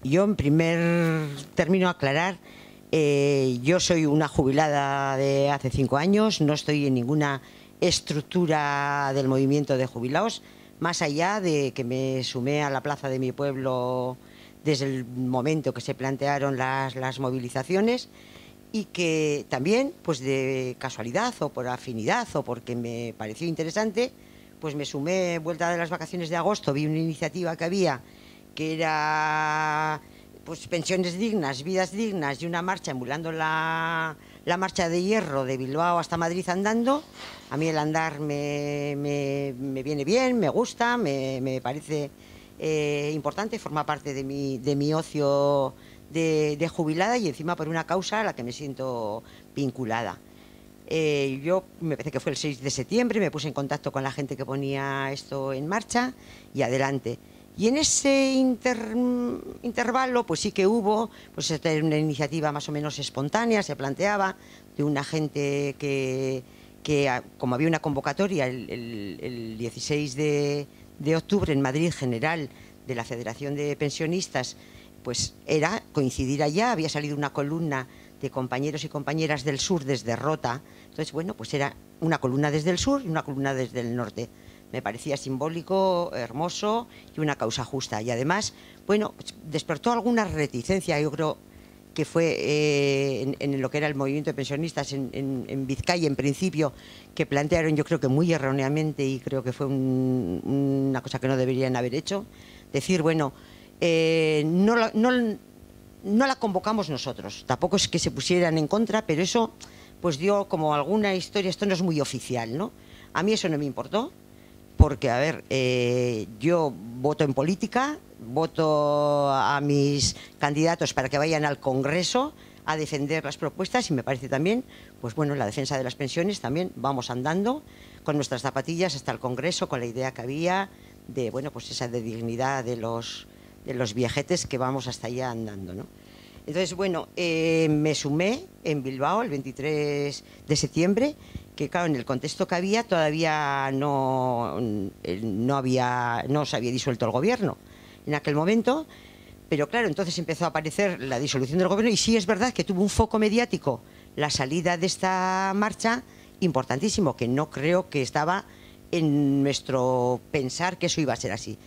yo en primer término aclarar, yo soy una jubilada de hace 5 años, no estoy en ninguna estructura del movimiento de jubilados, más allá de que me sumé a la plaza de mi pueblo desde el momento que se plantearon las movilizaciones, y que también, pues de casualidad o por afinidad o porque me pareció interesante, pues me sumé vuelta de las vacaciones de agosto, vi una iniciativa que había que era pues pensiones dignas, vidas dignas, y una marcha emulando la marcha de hierro de Bilbao hasta Madrid andando. A mí el andar me viene bien, me gusta, me parece importante, forma parte de mi ocio de jubilada, y encima por una causa a la que me siento vinculada. Yo, me parece que fue el 6 de septiembre, me puse en contacto con la gente que ponía esto en marcha y adelante. Y en ese intervalo, pues sí que hubo, pues esta era una iniciativa más o menos espontánea, se planteaba, de una gente que como había una convocatoria el 16 de octubre en Madrid General de la Federación de Pensionistas, pues era coincidir allá, había salido una columna de compañeros y compañeras del sur desde Rota. Entonces, bueno, pues era una columna desde el sur y una columna desde el norte. Me parecía simbólico, hermoso y una causa justa. Y además, bueno, despertó alguna reticencia, yo creo que fue en lo que era el movimiento de pensionistas en Vizcaya, en principio, que plantearon, yo creo que muy erróneamente, y creo que fue una cosa que no deberían haber hecho, decir, bueno, no la convocamos nosotros, tampoco es que se pusieran en contra, pero eso pues dio como alguna historia, esto no es muy oficial, ¿no? A mí eso no me importó, porque, a ver, yo voto en política, voto a mis candidatos para que vayan al Congreso a defender las propuestas, y me parece también, pues bueno, la defensa de las pensiones también vamos andando con nuestras zapatillas hasta el Congreso, con la idea que había de, bueno, pues esa de dignidad de los viejetes que vamos hasta allá andando, ¿no? Entonces, bueno, me sumé en Bilbao el 23 de septiembre, que claro, en el contexto que había todavía no se había disuelto el gobierno en aquel momento, pero claro, entonces empezó a aparecer la disolución del gobierno, y sí es verdad que tuvo un foco mediático la salida de esta marcha importantísimo, que no creo que estaba en nuestro pensar que eso iba a ser así.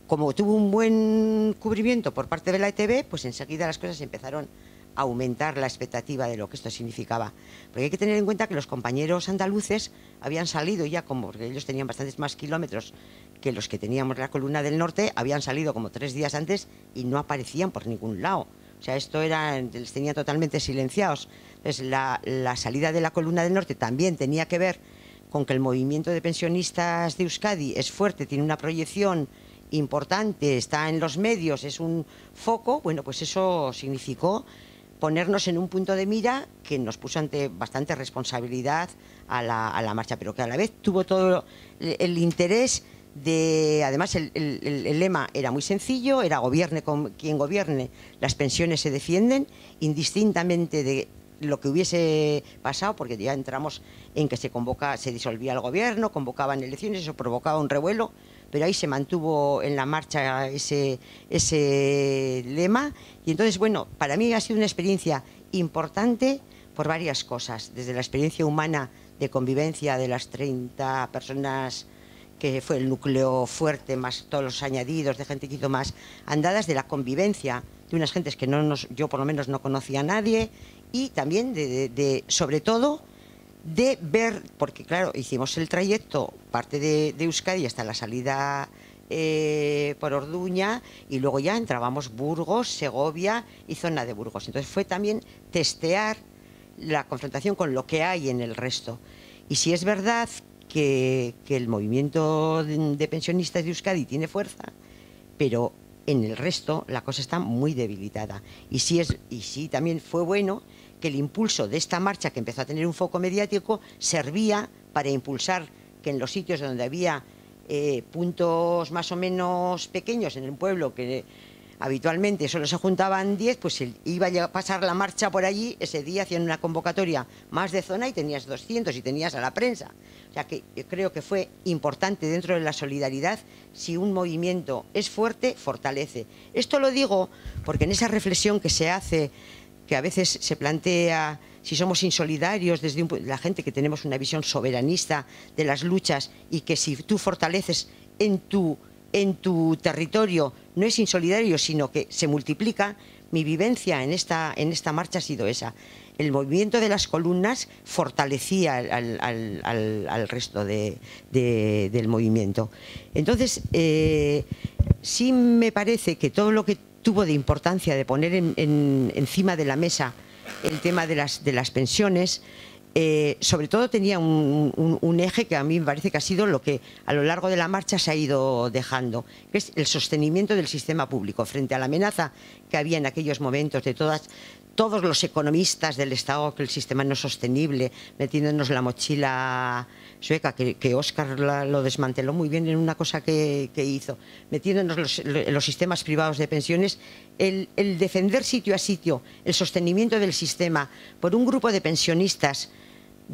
Como tuvo un buen cubrimiento por parte de la ETV, pues enseguida las cosas empezaron a aumentar la expectativa de lo que esto significaba. Porque hay que tener en cuenta que los compañeros andaluces habían salido ya, porque ellos tenían bastantes más kilómetros que los que teníamos la columna del norte, habían salido como 3 días antes y no aparecían por ningún lado. O sea, esto les tenía totalmente silenciados. Entonces, la salida de la columna del norte también tenía que ver con que el movimiento de pensionistas de Euskadi es fuerte, tiene una proyección importante, está en los medios, es un foco. Bueno, pues eso significó ponernos en un punto de mira que nos puso ante bastante responsabilidad a la marcha, pero que a la vez tuvo todo el interés de... Además, el lema era muy sencillo, era gobierne con quien gobierne, las pensiones se defienden, indistintamente de lo que hubiese pasado, porque ya entramos en que se disolvía el gobierno, convocaban elecciones, eso provocaba un revuelo, pero ahí se mantuvo en la marcha ese lema. Y entonces, bueno, para mí ha sido una experiencia importante por varias cosas, desde la experiencia humana de convivencia de las 30 personas que fue el núcleo fuerte, más todos los añadidos de gente que hizo más andadas, de la convivencia de unas gentes que yo por lo menos no conocía a nadie, y también sobre todo de ver, porque claro, hicimos el trayecto, parte de Euskadi hasta la salida por Orduña, y luego ya entrábamos Burgos, Segovia y zona de Burgos. Entonces fue también testear la confrontación con lo que hay en el resto. Y si es verdad que el movimiento de pensionistas de Euskadi tiene fuerza, pero en el resto la cosa está muy debilitada. Y sí también fue bueno que el impulso de esta marcha, que empezó a tener un foco mediático, servía para impulsar que en los sitios donde había puntos más o menos pequeños en el pueblo, que habitualmente solo se juntaban 10, pues iba a pasar la marcha por allí, ese día hacían una convocatoria más de zona y tenías 200 y tenías a la prensa. O sea que yo creo que fue importante dentro de la solidaridad. Si un movimiento es fuerte, fortalece. Esto lo digo porque en esa reflexión que se hace, que a veces se plantea si somos insolidarios desde la gente que tenemos una visión soberanista de las luchas, y que si tú fortaleces en tu territorio no es insolidario, sino que se multiplica. Mi vivencia en esta marcha ha sido esa. El movimiento de las columnas fortalecía al resto del movimiento. Entonces, sí me parece que todo lo que tuvo de importancia de poner encima de la mesa el tema de las pensiones, sobre todo tenía un eje que a mí me parece que ha sido lo que a lo largo de la marcha se ha ido dejando, que es el sostenimiento del sistema público frente a la amenaza que había en aquellos momentos de todos los economistas del Estado, que el sistema no es sostenible, metiéndonos la mochila sueca, que Óscar lo desmanteló muy bien en una cosa que hizo, metiéndonos los sistemas privados de pensiones, el defender sitio a sitio el sostenimiento del sistema por un grupo de pensionistas,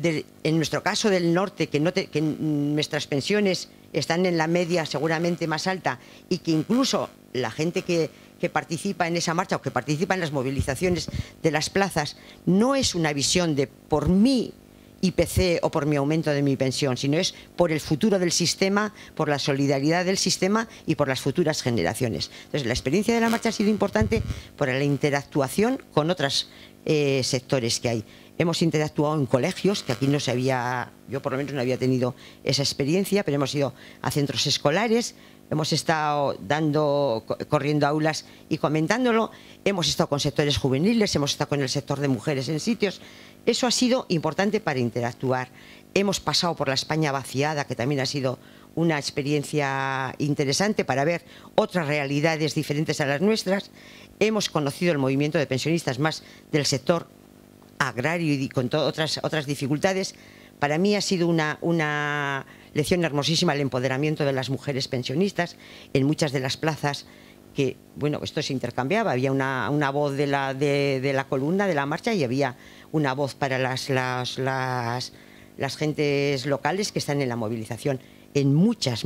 en nuestro caso del norte, que nuestras pensiones están en la media seguramente más alta, y que incluso la gente que participa en esa marcha o que participa en las movilizaciones de las plazas no es una visión de por mi IPC o por mi aumento de mi pensión, sino es por el futuro del sistema, por la solidaridad del sistema y por las futuras generaciones. Entonces, la experiencia de la marcha ha sido importante por la interactuación con otros sectores que hay. Hemos interactuado en colegios, que aquí no se había, yo por lo menos no había tenido esa experiencia, pero hemos ido a centros escolares, hemos estado corriendo aulas y comentándolo, hemos estado con sectores juveniles, hemos estado con el sector de mujeres en sitios. Eso ha sido importante para interactuar. Hemos pasado por la España vaciada, que también ha sido una experiencia interesante para ver otras realidades diferentes a las nuestras. Hemos conocido el movimiento de pensionistas más del sector agrario y con otras dificultades. Para mí ha sido una lección hermosísima el empoderamiento de las mujeres pensionistas en muchas de las plazas, que, bueno, esto se intercambiaba. Había una voz de la columna, de la marcha, y había una voz para las gentes locales que están en la movilización. En muchas,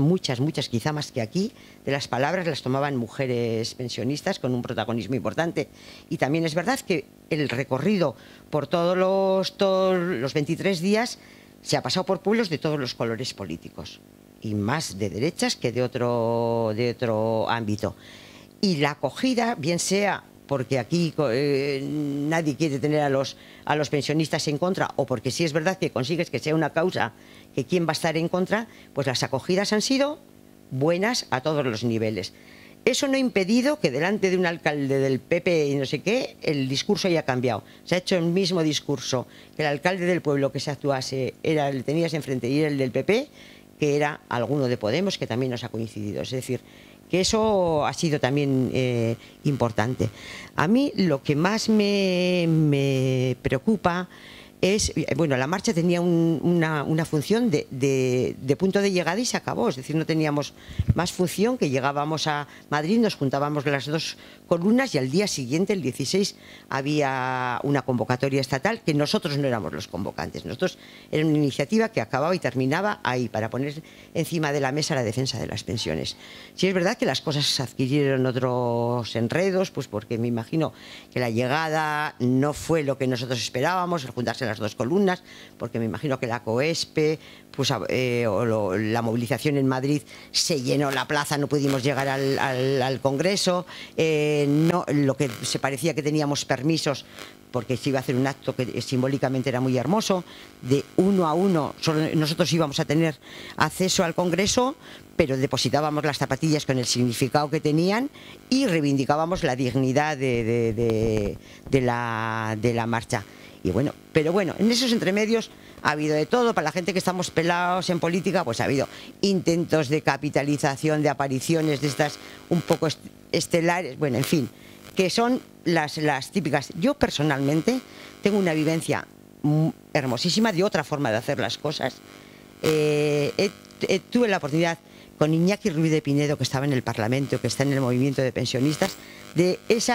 quizá más que aquí, de las palabras las tomaban mujeres pensionistas con un protagonismo importante. Y también es verdad que el recorrido por todos los 23 días se ha pasado por pueblos de todos los colores políticos, y más de derechas que de otro ámbito. Y la acogida, bien sea porque aquí nadie quiere tener a los pensionistas en contra, o porque sí es verdad que consigues que sea una causa que quién va a estar en contra, pues las acogidas han sido buenas a todos los niveles. Eso no ha impedido que delante de un alcalde del PP y no sé qué, el discurso haya cambiado. Se ha hecho el mismo discurso, que el alcalde del pueblo que se actuase le tenías enfrente y era el del PP, que era alguno de Podemos, que también nos ha coincidido. Es decir, que eso ha sido también importante. A mí lo que más me preocupa es, bueno, la marcha tenía una función de punto de llegada y se acabó. Es decir, no teníamos más función, que llegábamos a Madrid, nos juntábamos las dos columnas y al día siguiente, el 16, había una convocatoria estatal, que nosotros no éramos los convocantes. Nosotros era una iniciativa que acababa y terminaba ahí, para poner encima de la mesa la defensa de las pensiones. Sí es verdad que las cosas adquirieron otros enredos, pues porque me imagino que la llegada no fue lo que nosotros esperábamos, el juntarse las dos columnas, porque me imagino que la COESPE, pues, la movilización en Madrid, se llenó la plaza, no pudimos llegar al Congreso, no, lo que se parecía que teníamos permisos, porque se iba a hacer un acto que simbólicamente era muy hermoso, de 1 a 1, solo nosotros íbamos a tener acceso al Congreso, pero depositábamos las zapatillas con el significado que tenían y reivindicábamos la dignidad de la marcha. Y bueno, pero bueno, en esos entremedios ha habido de todo. Para la gente que estamos pelados en política, pues ha habido intentos de capitalización, de apariciones de estas un poco estelares, bueno, en fin, que son las típicas. Yo personalmente tengo una vivencia hermosísima de otra forma de hacer las cosas. Tuve la oportunidad, con Iñaki Ruiz de Pinedo, que estaba en el Parlamento, que está en el movimiento de pensionistas, de ese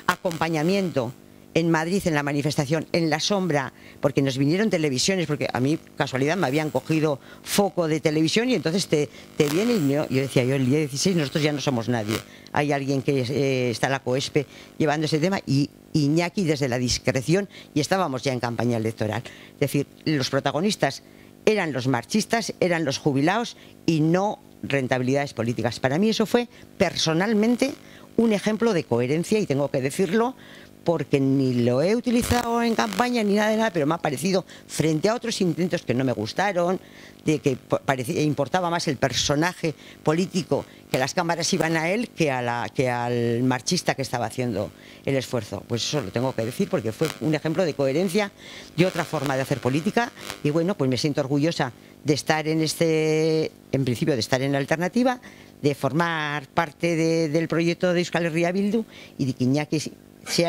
acompañamiento en Madrid, en la manifestación, en la sombra, porque nos vinieron televisiones, porque a mí, casualidad, me habían cogido foco de televisión y entonces te viene y yo decía, el día 16 nosotros ya no somos nadie. Hay alguien que está en la COESPE llevando ese tema y Iñaki desde la discreción, y estábamos ya en campaña electoral. Es decir, los protagonistas eran los marchistas, eran los jubilados y no rentabilidades políticas. Para mí eso fue personalmente un ejemplo de coherencia y tengo que decirlo, porque ni lo he utilizado en campaña ni nada de nada, pero me ha parecido, frente a otros intentos que no me gustaron, de que importaba más el personaje político, que las cámaras iban a él que al marchista que estaba haciendo el esfuerzo. Pues eso lo tengo que decir porque fue un ejemplo de coherencia, de otra forma de hacer política, y bueno, pues me siento orgullosa de estar en principio de estar en la alternativa, de formar parte del proyecto de Euskal Herria Bildu y de que Iñaki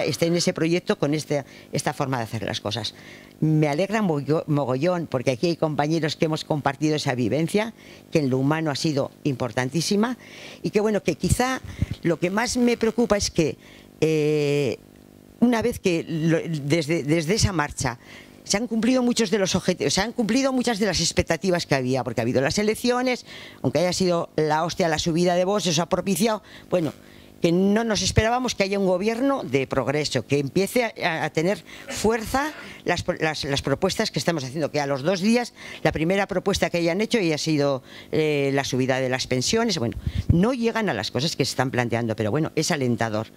esté en ese proyecto con esta forma de hacer las cosas. Me alegra mogollón porque aquí hay compañeros que hemos compartido esa vivencia, que en lo humano ha sido importantísima y que bueno, que quizá lo que más me preocupa es que una vez que desde esa marcha se han cumplido muchos de los objetivos, se han cumplido muchas de las expectativas que había, porque ha habido las elecciones, aunque haya sido la hostia la subida de Vox, eso ha propiciado, bueno, que no nos esperábamos que haya un gobierno de progreso, que empiece a tener fuerza las propuestas que estamos haciendo, que a los 2 días la primera propuesta que hayan hecho ya ha sido la subida de las pensiones. Bueno, no llegan a las cosas que se están planteando, pero bueno, es alentador.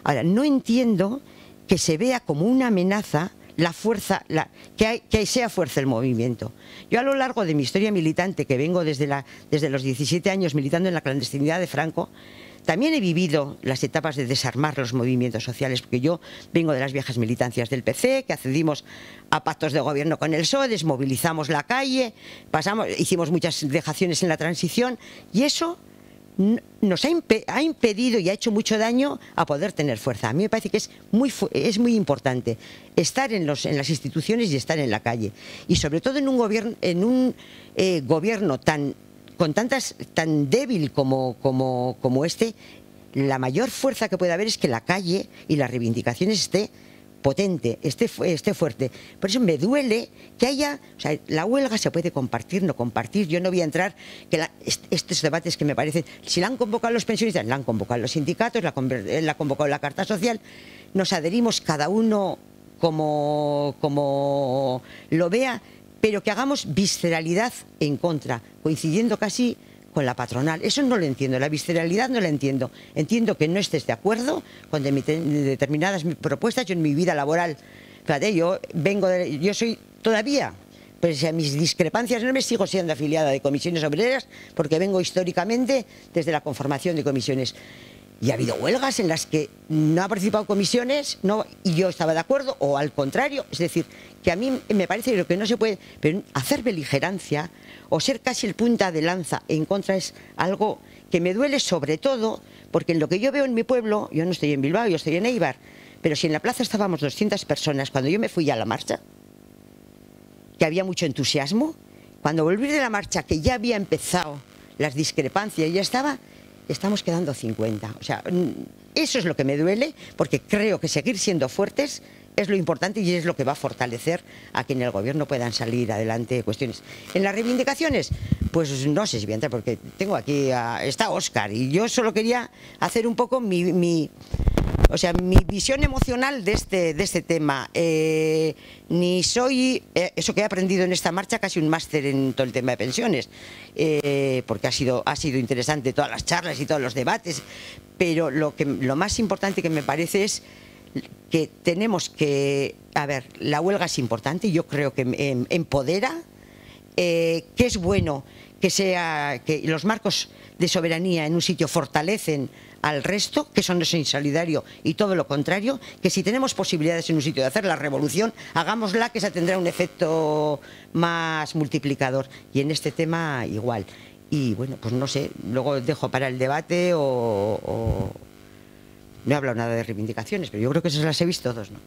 Ahora, no entiendo que se vea como una amenaza la fuerza, que sea fuerza el movimiento. Yo a lo largo de mi historia militante, que vengo desde los 17 años militando en la clandestinidad de Franco, también he vivido las etapas de desarmar los movimientos sociales, porque yo vengo de las viejas militancias del PC, que accedimos a pactos de gobierno con el PSOE, desmovilizamos la calle, hicimos muchas dejaciones en la transición, y eso nos ha impedido y ha hecho mucho daño a poder tener fuerza. A mí me parece que es muy importante estar en las instituciones y estar en la calle, y sobre todo en un gobierno tan débil como este. La mayor fuerza que puede haber es que la calle y las reivindicaciones esté potente, esté fuerte. Por eso me duele que haya, o sea, la huelga se puede compartir, no compartir. Yo no voy a entrar que estos debates que me parecen, si la han convocado los pensionistas, la han convocado los sindicatos, la ha convocado la Carta Social, nos adherimos cada uno como lo vea, pero que hagamos visceralidad en contra, coincidiendo casi con la patronal. Eso no lo entiendo, la visceralidad no la entiendo. Entiendo que no estés de acuerdo con determinadas propuestas. Yo en mi vida laboral, fíjate, yo soy todavía, pese a mis discrepancias enormes, sigo siendo afiliada de comisiones obreras, porque vengo históricamente desde la conformación de comisiones. Y ha habido huelgas en las que no ha participado comisiones y yo estaba de acuerdo, o al contrario. Es decir, que a mí me parece que lo que no se puede, pero hacer beligerancia o ser casi el punta de lanza en contra es algo que me duele, sobre todo porque en lo que yo veo en mi pueblo, yo no estoy en Bilbao, yo estoy en Eibar, pero si en la plaza estábamos 200 personas cuando yo me fui a la marcha, que había mucho entusiasmo, cuando volví de la marcha, que ya había empezado las discrepancias y ya estamos quedando 50. O sea, eso es lo que me duele, porque creo que seguir siendo fuertes es lo importante y es lo que va a fortalecer a que en el gobierno puedan salir adelante cuestiones. En las reivindicaciones, pues no sé si voy a entrar, porque tengo aquí está Óscar, y yo solo quería hacer un poco mi visión emocional de este tema. Ni soy, eso que he aprendido en esta marcha, casi un máster en todo el tema de pensiones, porque ha sido interesante todas las charlas y todos los debates, pero lo más importante que me parece es que tenemos que, la huelga es importante, yo creo que empodera, que es bueno que los marcos de soberanía en un sitio fortalecen al resto, que eso no es insolidario y todo lo contrario, que si tenemos posibilidades en un sitio de hacer la revolución, hagámosla, que esa tendrá un efecto más multiplicador, y en este tema igual. Y bueno, pues no sé, luego dejo para el debate o no he hablado nada de reivindicaciones, pero yo creo que esas las he visto todos, ¿no?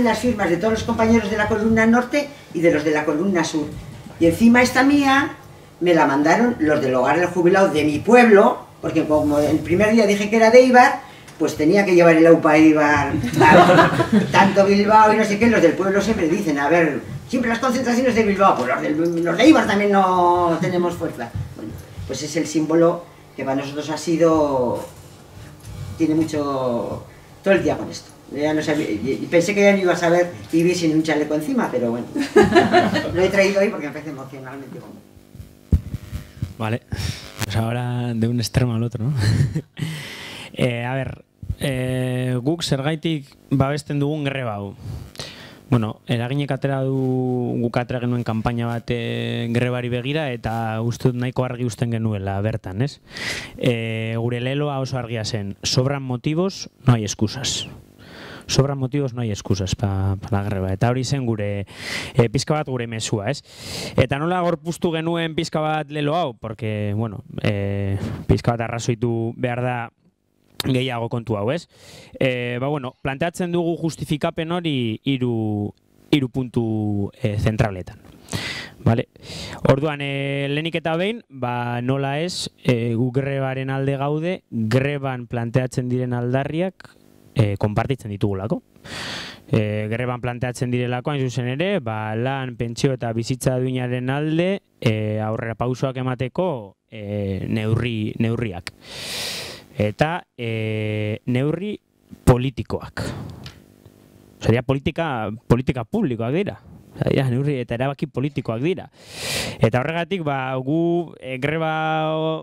las firmas de todos los compañeros de la columna norte y de los de la columna sur. Y encima esta mía me la mandaron los del hogar del jubilado de mi pueblo, porque como el primer día dije que era de Eibar, pues tenía que llevar el AUPA a Eibar, tanto Bilbao y no sé qué. Los del pueblo siempre dicen, a ver, siempre las concentraciones de Bilbao, pues los de Eibar también no tenemos fuerza. Bueno, pues es el símbolo que para nosotros ha sido, tiene mucho, todo el día con esto. Ya no sabía, pensé que ya no iba a saber vivir sin un chaleco encima, pero bueno, lo he traído hoy porque me parece emocionalmente como. Vale, pues ahora de un extremo al otro, ¿no? A ver, guk zergaitik babesten dugun greba hau. Bueno, eraginek atera du guk atera genuen kanpaina bat grebari begira eta uste dut nahiko argi uzten genuela bertan, ez? Gure leloa oso argia zen, sobran motivos, no hay excusas. Sobran motivos, no hay excusas para la greba. Eta hori zen gure pizka bat gure mezua, ez? Eta nola gorpuztu genuen pizka bat lelo hau? Porque, bueno, pizka bat arrazoitu behar da gehiago kontu hau, ez? Bueno, planteatzen dugu justifikapen hori hiru puntu zentraletan. Vale. Orduan, lehenik eta behin, nola ez, gu grebaren alde gaude, greban planteatzen diren aldarriak konpartitzen ditugulako. Greban planteatzen direlako, hain zuzen ere, lan, pentsio eta bizitza duinaren alde aurrera pausoak emateko neurriak. Eta neurri politikoak. Seria politika publikoak dira. Neurri eta erabaki politikoak dira. Eta horregatik, gu greba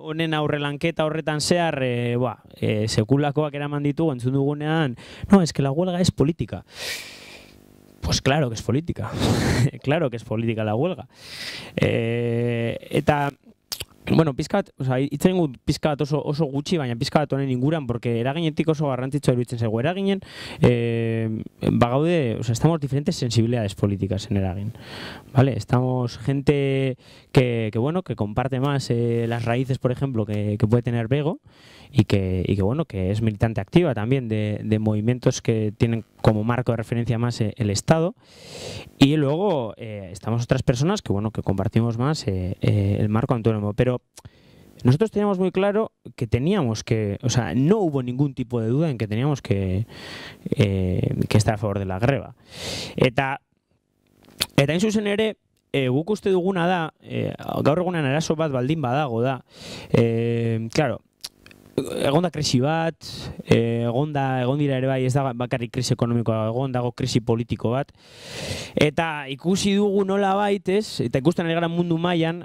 honen aurrelanketa horretan zehar, sekulakoak eraman ditugu, entzun dugunean, no, es que la huelga es política. Pues claro que es política. Claro que es política la huelga. Eta, bueno, pizkat, itzen gut pizkat oso gutxi, baina pizkat honen inguran, porque eraginetik oso garrantzitsua iruditzen zego. Eraginen, bagaude, estamos diferentes sensibilidades políticas en eragin. ¿Vale? Estamos gente que comparte más las raíces, por ejemplo, que puede tener Bego y que es militante activa también de movimientos que tienen como marco de referencia más el Estado. Y luego estamos otras personas que compartimos más el marco autónomo. Pero nosotros teníamos muy claro que teníamos que, no hubo ningún tipo de duda en que teníamos que estar a favor de la greba. Eta hain zuzen ere, guk uste duguna da, gaur egunean arazo bat baldin badago da, claro, egon da krisi bat, egon dira ere bai, ez da bakarrik krisi ekonomikoa, egon dago krisi politiko bat, eta ikusi dugu nola baitez, eta ikusten ari gara mundu mailan,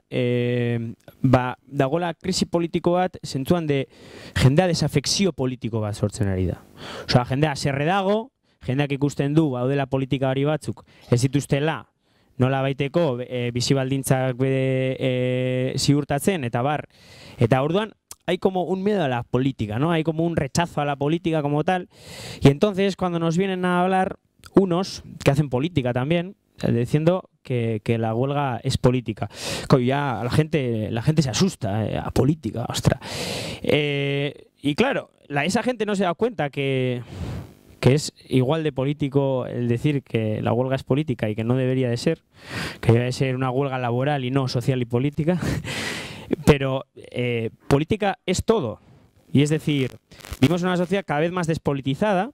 dagoela krisi politiko bat, zentzuan de jendea desafekzio politiko bat sortzen ari da. Jendea haserre dago, jendeak ikusten du, baudela politika hori batzuk, ez dituztela, nola baiteko bizi baldintzak ziurtatzen, eta bar, eta orduan, hay como un miedo a la política, ¿no? Hay como un rechazo a la política como tal. Y entonces cuando nos vienen a hablar unos que hacen política también, diciendo que la huelga es política, ya la gente se asusta a política, ostras. Y claro, esa gente no se da cuenta que es igual de político el decir que la huelga es política y que no debería de ser, que debe ser una huelga laboral y no social y política. Pero política es todo. Y es decir, vivimos en una sociedad cada vez más despolitizada,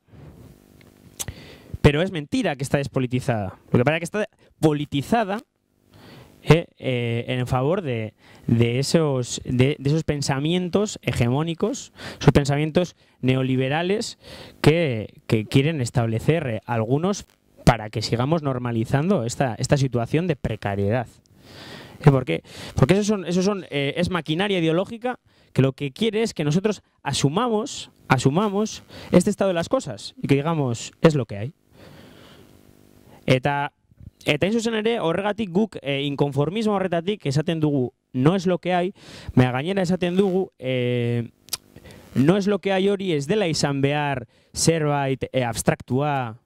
pero es mentira que está despolitizada. Lo que pasa es que está politizada en favor de esos pensamientos hegemónicos, esos pensamientos neoliberales que quieren establecer algunos para que sigamos normalizando esta situación de precariedad. ¿Por qué? Porque es maquinaria ideológica que lo que quiere es que nosotros asumamos este estado de las cosas y que digamos, es lo que hay. Eta hain zuzen ere, horregatik guk inkonformismo horretatik esaten dugu no es lo que hay, baina gainera esaten dugu no es lo que hay hori ez dela izan behar zerbait abstraktua,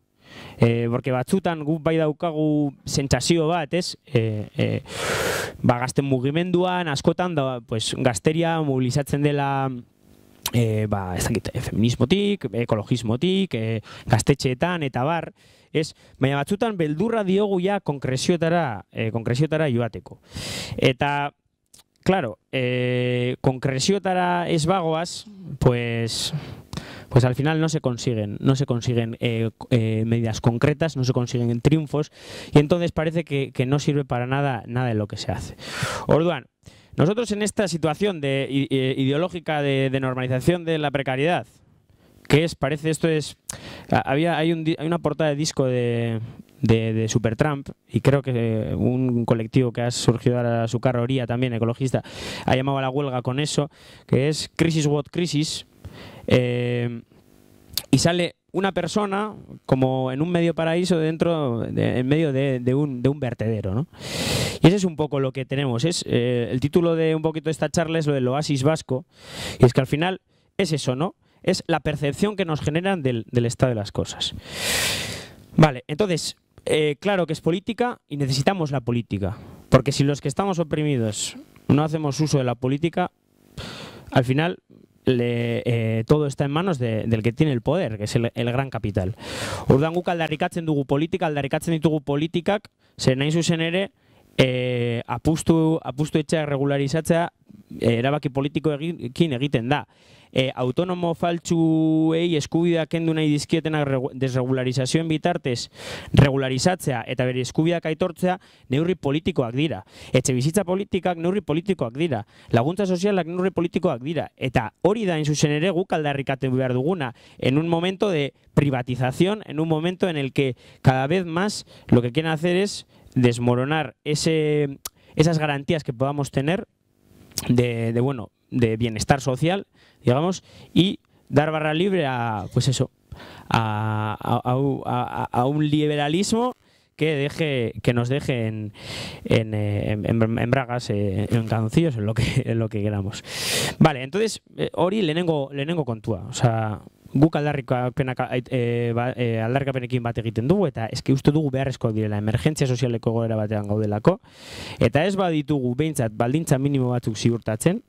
porque batzutan guk bai daukagu sentsazio bat, ez? Gazten mugimenduan, askotan, gazteria mobilizatzen dela ez dakit, feminismotik, ekologismotik, gaztetxeetan eta bar, baina batzutan beldurra diogu ja konkrezioetara joateko. Eta, claro, konkrezioetara ez bagoaz, pues al final no se consiguen medidas concretas, no se consiguen triunfos, y entonces parece que no sirve para nada de lo que se hace. Orduan, nosotros en esta situación ideológica de normalización de la precariedad, hay una portada de disco de Supertramp, y creo que un colectivo que ha surgido ahora, su carroría también, ecologista, ha llamado a la huelga con eso, que es Crisis What Crisis, y sale una persona como en un medio paraíso en medio de un vertedero, ¿no? Y ese es un poco lo que tenemos. El título de un poquito de esta charla es lo del oasis vasco, y es que al final es eso, ¿no? Es la percepción que nos generan del estado de las cosas. Vale, entonces, claro que es política y necesitamos la política, porque si los que estamos oprimidos no hacemos uso de la política, al final todo está en manos del que tiene el poder, que es el gran capital. Orduan guk aldarrikatzen dugu politika, aldarrikatzen ditugu politikak, zer nahi zuzen ere, apustu etxeak regularizatzea erabaki politikoekin egiten da. Autonomo faltsuei eskubideak kendu nahi dizkietenak desregularizazioen bitartez regularizatzea eta bere eskubideak aitortzea neurri politikoak dira. Etxebizitza politikak neurri politikoak dira. Laguntza sozialak neurri politikoak dira. Eta hori da, in zuzen ere, guk aldarrikatzen behar duguna, en un momento de privatización, en un momento en el que cada vez más lo que quieren hacer es desmoronar esas garantías que podamos tener de bienestar social, digamos, y dar barra libre a un liberalismo que nos deje en bragas, en calzoncillos, en lo que queramos. Vale, entonces, hori lehenengo kontua. O sea, guk aldarrikapenekin bat egiten dugu, eta eski uste dugu beharrezko direla emergentzia sozialeko egoera batean gaudelako, eta ez baditugu behintzat baldintza minimo batzuk ziurtatzen,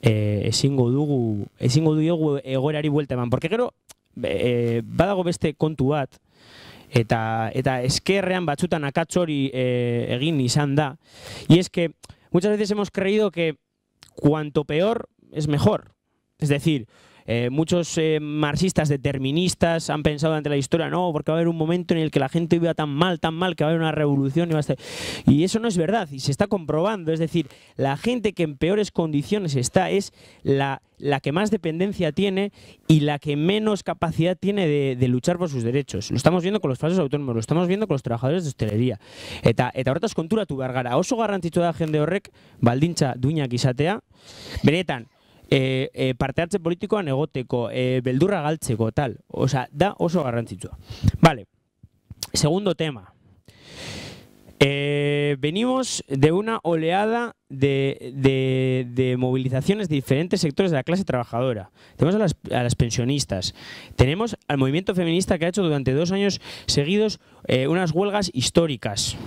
ezingo dugu egoerari buelta eman. Porque gero, badago beste kontu bat, eta eskerrean batzutan akats hori egin izan da, y es que muchas veces hemos creído que cuanto peor es mejor. Es decir, muchos marxistas deterministas han pensado ante la historia, no, porque va a haber un momento en el que la gente viva tan mal, que va a haber una revolución y eso no es verdad, y se está comprobando. Es decir, la gente que en peores condiciones está es la que más dependencia tiene y la que menos capacidad tiene de luchar por sus derechos. Lo estamos viendo con los falsos autónomos, lo estamos viendo con los trabajadores de hostelería. Eta horretaz konturatu behar gara. Oso garrantzitsua da jende horrek baldintza duinak izatea, benetan, parte hartze politikoan egoteko, beldurra galtzeko, tal. Osea, da oso garrantzitsua. Vale. Segundo tema. Venimos de una oleada de movilizaciones de diferentes sectores de la clase trabajadora. Tenemos a las pensionistas. Tenemos al movimiento feminista que ha hecho durante 2 años seguidos unas huelgas históricas.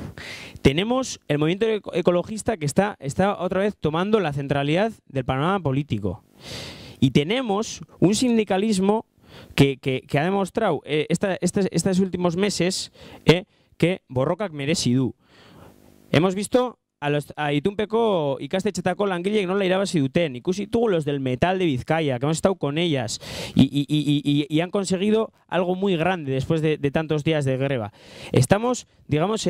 Tenemos el movimiento ecologista que está otra vez tomando la centralidad del panorama político. Y tenemos un sindicalismo que ha demostrado estos últimos meses que borrokak merezi du. Hemos visto a Itunpeko ikastetxetako langileek nola irabazi duten. Ikusi ditugu los del metal de Vizcaya, que hemos estado con ellas y han conseguido algo muy grande después de tantos días de greba. Estamos, digamos,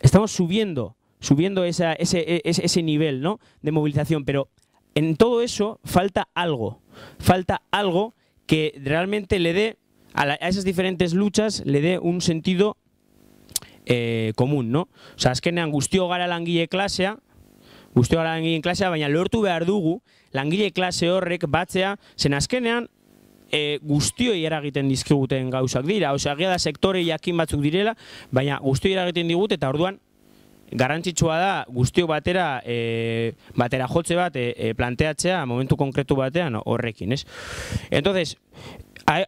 estamos subiendo ese nivel, ¿no?, de movilización, pero en todo eso falta algo que realmente le dé a esas diferentes luchas, le dé un sentido común, ¿no? O sea, azkenean guztio gara langile klasea, baina lortu behar dugu langile klase horrek batzea, zen azkenean guztioi eragiten dizkiguten gauzak dira. Osea, agia da sektore jakin batzuk direla, baina guztioi eragiten digut, eta orduan garrantzitsua da guztio batera jotze bat planteatzea momentu konkretu batean horrekin, ¿es? Entonces,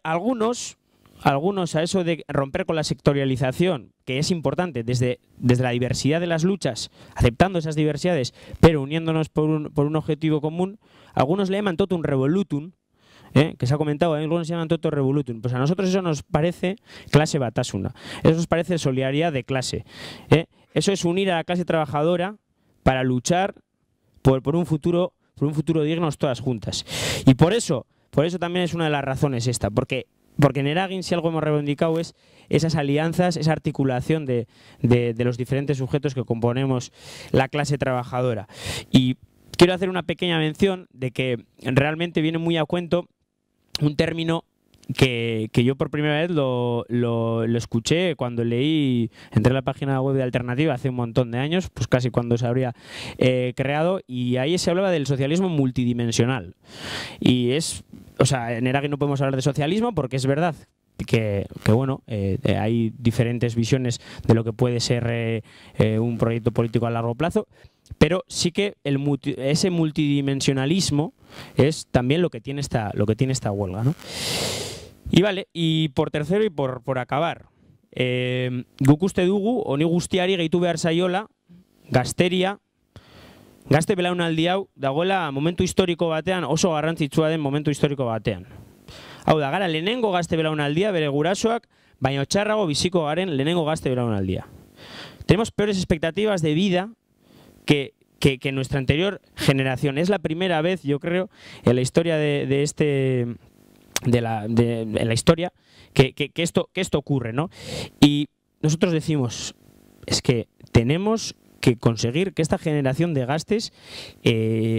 algunos algunos a eso de romper con la sectorialización, que es importante desde la diversidad de las luchas, aceptando esas diversidades, pero uniéndonos por un objetivo común, algunos le llaman totum revolutum, que se ha comentado, algunos llaman totum revolutum. Pues a nosotros eso nos parece clase batasuna, eso nos parece solidaridad de clase. Eso es unir a la clase trabajadora para luchar por un futuro dignos todas juntas. Y por eso también es una de las razones esta, porque en Eragin si algo hemos reivindicado es esas alianzas, esa articulación de los diferentes sujetos que componemos la clase trabajadora. Y quiero hacer una pequeña mención de que realmente viene muy a cuento un término que yo por primera vez lo escuché cuando entré a la página web de Alternativa hace un montón de años, pues casi cuando se habría creado, y ahí se hablaba del socialismo multidimensional. Y o sea, en Eragin no podemos hablar de socialismo porque es verdad que bueno, hay diferentes visiones de lo que puede ser un proyecto político a largo plazo, pero sí que ese multidimensionalismo es también lo que tiene esta huelga, ¿no? Y vale, y por tercero y por acabar, guk uste dugu, honi guztiari gehitu behar zaiola, gazteria, gazte belaunaldi hau dagoela momentu historiko batean, oso garrantzitsua den momentu historiko batean. Hau da, gara lehenengo gazte belaunaldia bere gurasoak, baina txarrago biziko garen lehenengo gazte belaunaldia. Tenemos peores expectativas de vida que nuestra anterior generación. Es la primera vez, yo creo, en la historia en la historia que esto ocurre, ¿no? Y nosotros decimos, es que tenemos que conseguir que esta generación de gastes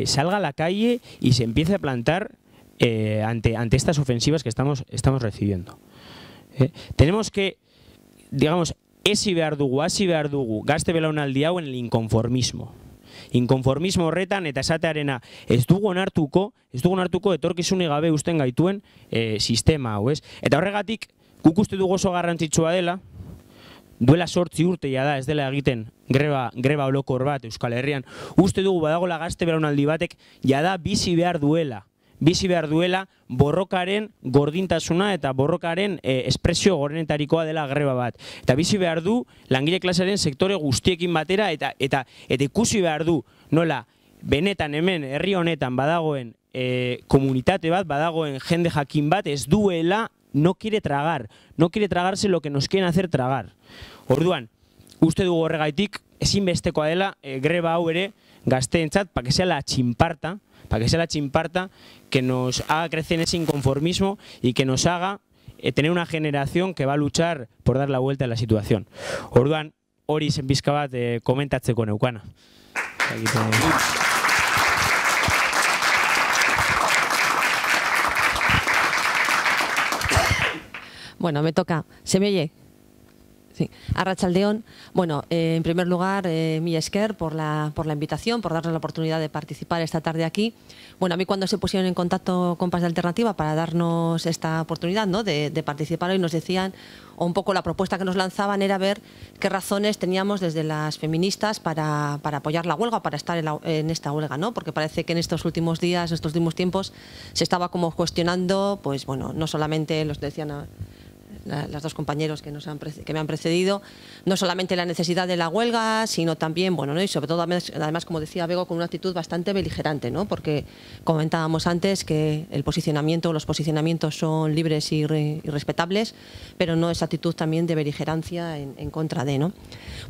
salga a la calle y se empiece a plantar ante estas ofensivas que estamos recibiendo. Tenemos que, digamos, hasi behar dugu gazte belaunaldi hau en el inconformismo. Inkonformismo horretan eta esatearena ez dugu onartuko etorkizune gabe uzten gaituen sistema hau, ez? Eta horregatik guk uste dugu oso garrantzitsua dela, duela 8 urte da ez dela egiten greba olokor bat Euskal Herrian, uste dugu badagola gazte belaunaldi batek jada bizi behar duela borrokaren gordintasuna eta borrokaren espresio gorenetarikoa dela greba bat. Eta bizi behar du langile klasearen sektore guztiekin batera eta ikusi behar du nola benetan hemen herri honetan badagoen komunitate bat, badagoen jende jakin bat ez duela, no quiere tragarse lo que nos quieren hacer tragar. Orduan, uste dugu horregaitik ezinbestekoa dela greba hau ere gazteentzat, para que sea la chimparta que nos haga crecer en ese inconformismo y que nos haga tener una generación que va a luchar por dar la vuelta a la situación. Orduan, hori zen pizka bat komentatzeko neukana. Bueno, me toca. ¿Se me oye? Sí. Arratsaldeon. Bueno, en primer lugar, mi esker por la invitación, por darnos la oportunidad de participar esta tarde aquí. Bueno, a mí cuando se pusieron en contacto compas de Alternativa para darnos esta oportunidad, ¿no?, de participar hoy, nos decían, o un poco la propuesta que nos lanzaban era ver qué razones teníamos desde las feministas para apoyar la huelga, para estar en esta huelga, ¿no? Porque parece que en estos últimos días, en estos últimos tiempos, se estaba como cuestionando, pues bueno, no solamente los decían las dos compañeros que me han precedido, no solamente la necesidad de la huelga, sino también, bueno, ¿no?, y sobre todo además, como decía Bego, con una actitud bastante beligerante, ¿no? Porque comentábamos antes que los posicionamientos son libres y respetables, pero no esa actitud también de beligerancia en contra de, ¿no?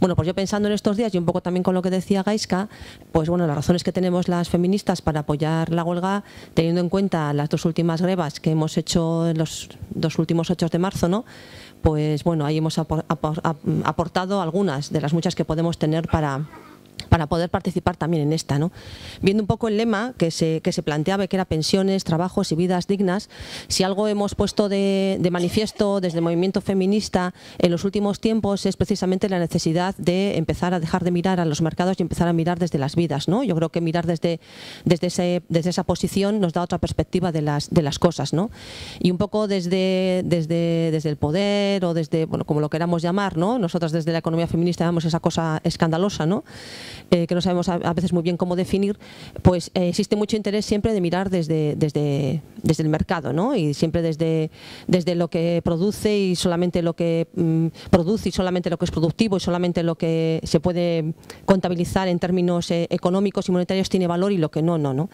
Bueno, pues yo pensando en estos días y un poco también con lo que decía Gaiska, pues bueno, las razones que tenemos las feministas para apoyar la huelga, teniendo en cuenta las dos últimas grebas que hemos hecho en los dos últimos 8 de marzo, ¿no? Pues bueno, ahí hemos aportado algunas de las muchas que podemos tener para poder participar también en esta, ¿no? Viendo un poco el lema que se planteaba, que era pensiones, trabajos y vidas dignas, si algo hemos puesto de manifiesto desde el movimiento feminista en los últimos tiempos es precisamente la necesidad de empezar a dejar de mirar a los mercados y empezar a mirar desde las vidas, ¿no? Yo creo que mirar desde esa posición nos da otra perspectiva de las cosas, ¿no? Y un poco desde el poder o desde, bueno, como lo queramos llamar, ¿no? Nosotros desde la economía feminista llamamos esa cosa escandalosa, ¿no?, que no sabemos a veces muy bien cómo definir, pues existe mucho interés siempre de mirar desde el mercado, ¿no? Y siempre desde lo que produce y solamente lo que produce y solamente lo que es productivo y solamente lo que se puede contabilizar en términos económicos y monetarios tiene valor y lo que no, no.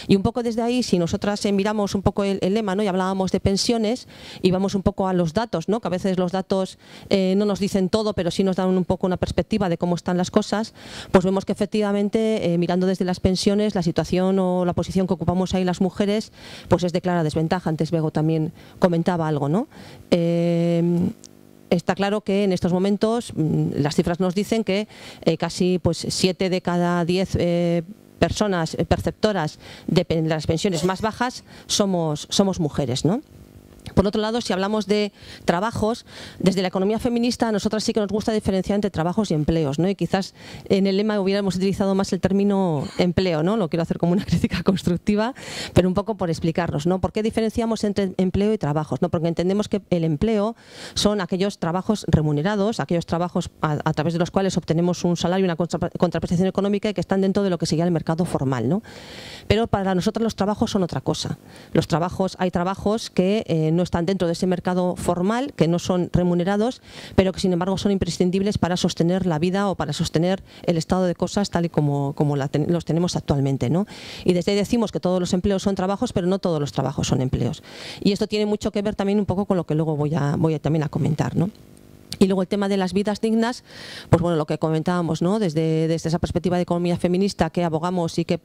Y un poco desde ahí, si nosotras miramos un poco el lema, ¿no? Y hablábamos de pensiones y vamos un poco a los datos, ¿no? Que a veces los datos no nos dicen todo, pero sí nos dan un poco una perspectiva de cómo están las cosas, pues vemos que efectivamente, mirando desde las pensiones, la situación o la posición que ocupamos ahí las mujeres, pues es de clara desventaja. Antes Bego también comentaba algo, ¿no? Está claro que en estos momentos las cifras nos dicen que casi pues 7 de cada 10 personas perceptoras de las pensiones más bajas somos mujeres, ¿no? Por otro lado, si hablamos de trabajos, desde la economía feminista a nosotras sí que nos gusta diferenciar entre trabajos y empleos, ¿no? Y quizás en el lema hubiéramos utilizado más el término empleo, ¿no? Lo quiero hacer como una crítica constructiva, pero un poco por explicarnos, ¿no? ¿Por qué diferenciamos entre empleo y trabajos? ¿No? Porque entendemos que el empleo son aquellos trabajos remunerados, aquellos trabajos a través de los cuales obtenemos un salario y una contraprestación económica y que están dentro de lo que sería el mercado formal, ¿no? Pero para nosotros los trabajos son otra cosa. Hay trabajos que no están dentro de ese mercado formal, que no son remunerados, pero que sin embargo son imprescindibles para sostener la vida o para sostener el estado de cosas tal y como los tenemos actualmente, ¿no? Y desde ahí decimos que todos los empleos son trabajos, pero no todos los trabajos son empleos. Y esto tiene mucho que ver también un poco con lo que luego voy también a comentar, ¿no? Y luego el tema de las vidas dignas, pues bueno, lo que comentábamos, ¿no? Desde esa perspectiva de economía feminista que abogamos y que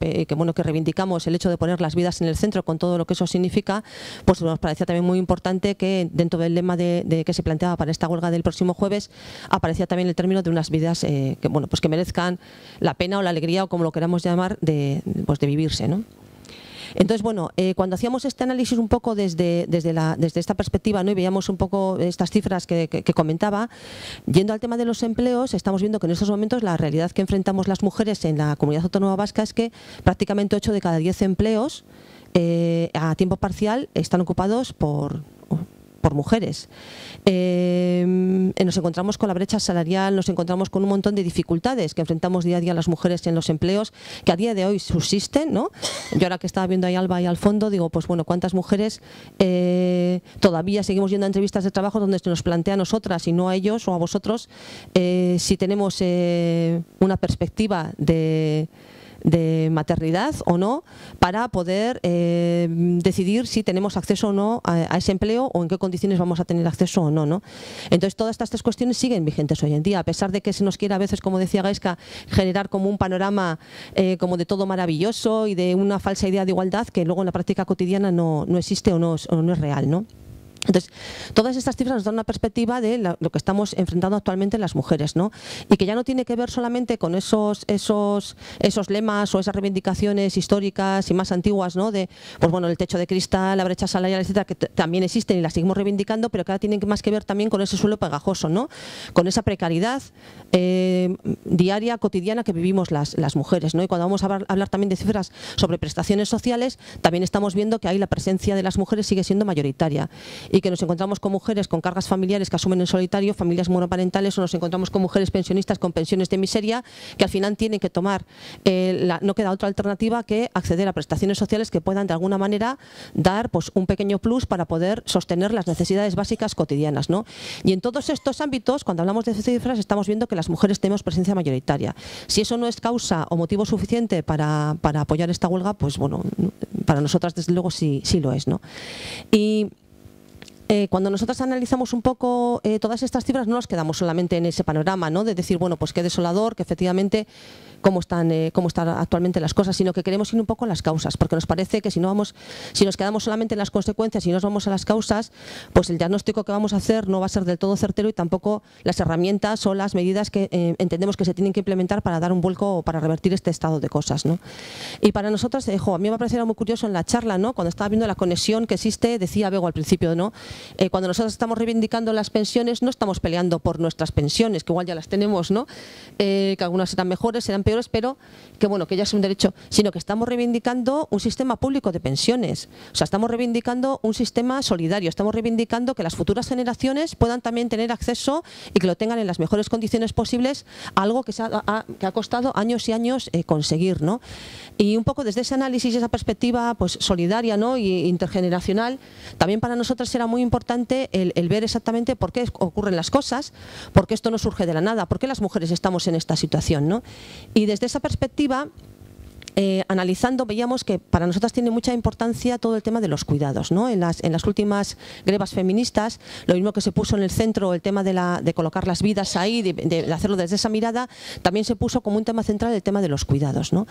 reivindicamos el hecho de poner las vidas en el centro con todo lo que eso significa, pues nos parecía también muy importante que dentro del lema que se planteaba para esta huelga del próximo jueves aparecía también el término de unas vidas que merezcan la pena o la alegría o como lo queramos llamar de vivirse, ¿no? Entonces, bueno, cuando hacíamos este análisis un poco desde esta perspectiva, ¿no? Y veíamos un poco estas cifras que comentaba, yendo al tema de los empleos, estamos viendo que en estos momentos la realidad que enfrentamos las mujeres en la comunidad autónoma vasca es que prácticamente 8 de cada 10 empleos a tiempo parcial están ocupados por mujeres. Nos encontramos con la brecha salarial, nos encontramos con un montón de dificultades que enfrentamos día a día las mujeres en los empleos, que a día de hoy subsisten, ¿no? Yo ahora que estaba viendo ahí Alba ahí al fondo, digo, pues bueno, ¿cuántas mujeres todavía seguimos yendo a entrevistas de trabajo donde se nos plantea a nosotras y no a ellos o a vosotros si tenemos una perspectiva de maternidad o no, para poder decidir si tenemos acceso o no a ese empleo o en qué condiciones vamos a tener acceso o no, ¿no? Entonces todas estas 3 cuestiones siguen vigentes hoy en día, a pesar de que se nos quiera a veces, como decía Gaisca, generar como un panorama como de todo maravilloso y de una falsa idea de igualdad que luego en la práctica cotidiana no existe o no es real, ¿no? Entonces, todas estas cifras nos dan una perspectiva de lo que estamos enfrentando actualmente las mujeres, ¿no? Y que ya no tiene que ver solamente con esos lemas o esas reivindicaciones históricas y más antiguas, ¿no? De, pues bueno, el techo de cristal, la brecha salarial, etcétera, que también existen y las seguimos reivindicando, pero que ahora tienen más que ver también con ese suelo pegajoso, ¿no? Con esa precariedad diaria, cotidiana que vivimos las mujeres, ¿no? Y cuando vamos a hablar también de cifras sobre prestaciones sociales, también estamos viendo que ahí la presencia de las mujeres sigue siendo mayoritaria. Y que nos encontramos con mujeres con cargas familiares que asumen en solitario, familias monoparentales, o nos encontramos con mujeres pensionistas con pensiones de miseria que al final tienen que tomar, no queda otra alternativa que acceder a prestaciones sociales que puedan de alguna manera dar pues un pequeño plus para poder sostener las necesidades básicas cotidianas, ¿no? Y en todos estos ámbitos, cuando hablamos de cifras, estamos viendo que las mujeres tenemos presencia mayoritaria. Si eso no es causa o motivo suficiente para apoyar esta huelga, pues bueno, para nosotras desde luego sí lo es, ¿no? Y cuando nosotros analizamos un poco todas estas cifras, no nos quedamos solamente en ese panorama, ¿no? De decir, bueno, pues qué desolador, que efectivamente cómo están actualmente las cosas, sino que queremos ir un poco a las causas, porque nos parece que si nos quedamos solamente en las consecuencias y no nos vamos a las causas, pues el diagnóstico que vamos a hacer no va a ser del todo certero y tampoco las herramientas o las medidas que entendemos que se tienen que implementar para dar un vuelco o para revertir este estado de cosas, ¿no? Y para nosotros, a mí me ha parecido muy curioso en la charla, ¿no? Cuando estaba viendo la conexión que existe, decía Bego al principio, ¿no? Cuando nosotros estamos reivindicando las pensiones, no estamos peleando por nuestras pensiones, que igual ya las tenemos, ¿no? Que algunas serán mejores, serán peores, pero que bueno, que ya es un derecho, sino que estamos reivindicando un sistema público de pensiones. O sea, estamos reivindicando un sistema solidario, estamos reivindicando que las futuras generaciones puedan también tener acceso y que lo tengan en las mejores condiciones posibles, algo que ha costado años y años conseguir, ¿no? Y un poco desde ese análisis y esa perspectiva pues solidaria, ¿no? Y intergeneracional, también para nosotras era muy importante el ver exactamente por qué ocurren las cosas, por qué esto no surge de la nada, por qué las mujeres estamos en esta situación, ¿no? Y desde esa perspectiva, analizando, veíamos que para nosotras tiene mucha importancia todo el tema de los cuidados, ¿no? En las últimas grevas feministas, lo mismo que se puso en el centro el tema de colocar las vidas ahí, de hacerlo desde esa mirada, también se puso como un tema central el tema de los cuidados, ¿no?